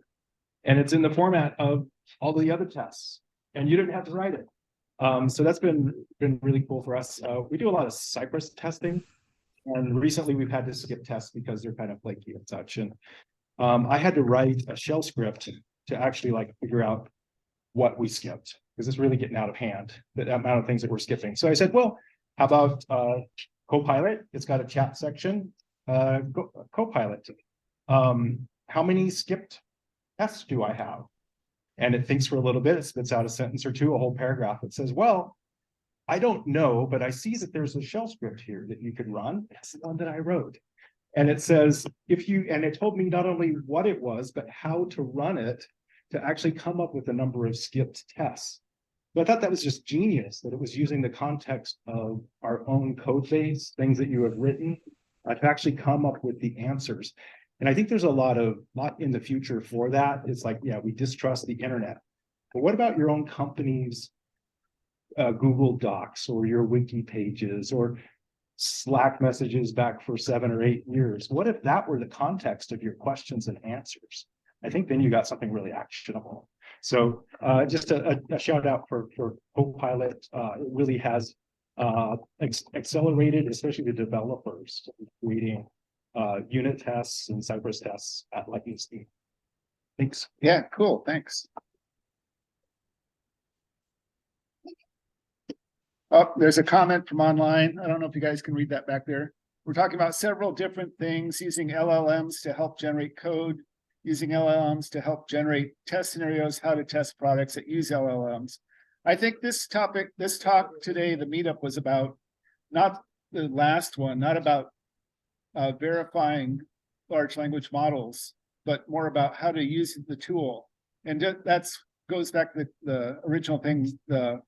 And it's in the format of all the other tests. And you didn't have to write it. So that's been really cool for us. We do a lot of Cypress testing. And recently we've had to skip tests because they're kind of flaky and such. And I had to write a shell script to actually figure out what we skipped, because it's really getting out of hand, the amount of things that we're skipping. So I said, well, how about Copilot? It's got a chat section. Copilot. How many skipped tests do I have? And it thinks for a little bit, it spits out a sentence or two, a whole paragraph. It says, well, I don't know, but I see that there's a shell script here that you could run. It's the one that I wrote. And it says, and it told me not only what it was, but how to run it to actually come up with a number of skipped tests. But I thought that was just genius, that it was using the context of our own code base, things that you have written, to actually come up with the answers. And I think there's a lot in the future for that. It's like, yeah, we distrust the internet. But what about your own company's Google Docs or your wiki pages or Slack messages back for 7 or 8 years? What if that were the context of your questions and answers? I think then you got something really actionable. So just a shout out for Copilot. It really has accelerated, especially the developers, creating unit tests and Cypress tests at lightning speed. Thanks.
Yeah, cool. Thanks. Oh, there's a comment from online. I don't know if you guys can read that back there. We're talking about several different things, using LLMs to help generate code, using LLMs to help generate test scenarios, how to test products that use LLMs. I think this talk today, the meetup, was about, not the last one, not about verifying large language models, but more about how to use the tool. And that goes back to the original thing, the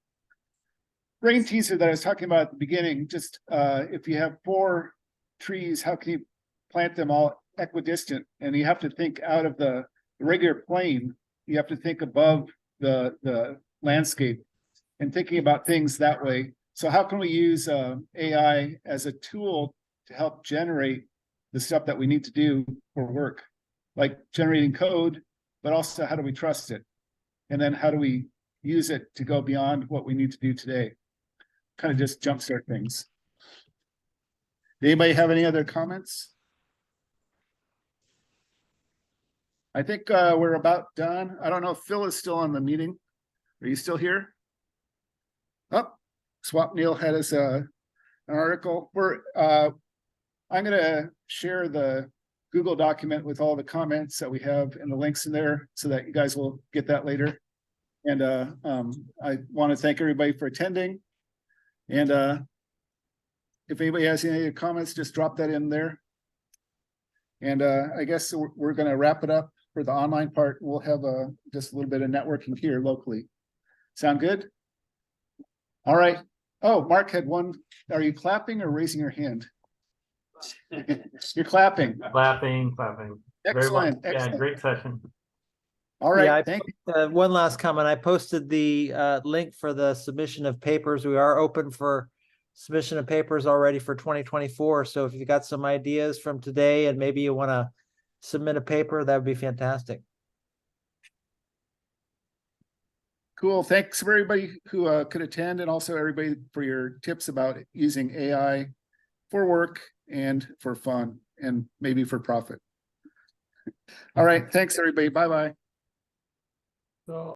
brain teaser that I was talking about at the beginning. Just if you have 4 trees, how can you plant them all equidistant? And you have to think out of the regular plane. You have to think above the landscape and thinking about things that way. So how can we use AI as a tool to help generate the stuff that we need to do for work, like generating code, but also how do we trust it? And then how do we use it to go beyond what we need to do today? Kind of just jumpstart things. Anybody have any other comments? I think we're about done. I don't know if Phil is still on the meeting. Are you still here? Oh, Swap Neil had us an article. I'm going to share the Google document with all the comments that we have and the links in there so that you guys will get that later. And I want to thank everybody for attending. And if anybody has any comments, just drop that in there. And I guess we're gonna wrap it up for the online part. We'll have just a little bit of networking here locally. Sound good? All right. Oh, Mark had one. Are you clapping or raising your hand? You're clapping.
Clapping. Very well.
Excellent.
Yeah,
Excellent.
great session.
All
Yeah,
right. Thank you.
One last comment. I posted the link for the submission of papers. We are open for submission of papers already for 2024. So if you got some ideas from today and maybe you want to submit a paper, that would be fantastic.
Cool. Thanks for everybody who could attend, and also everybody for your tips about using AI for work and for fun and maybe for profit. All right. Thanks, everybody. Bye-bye.
So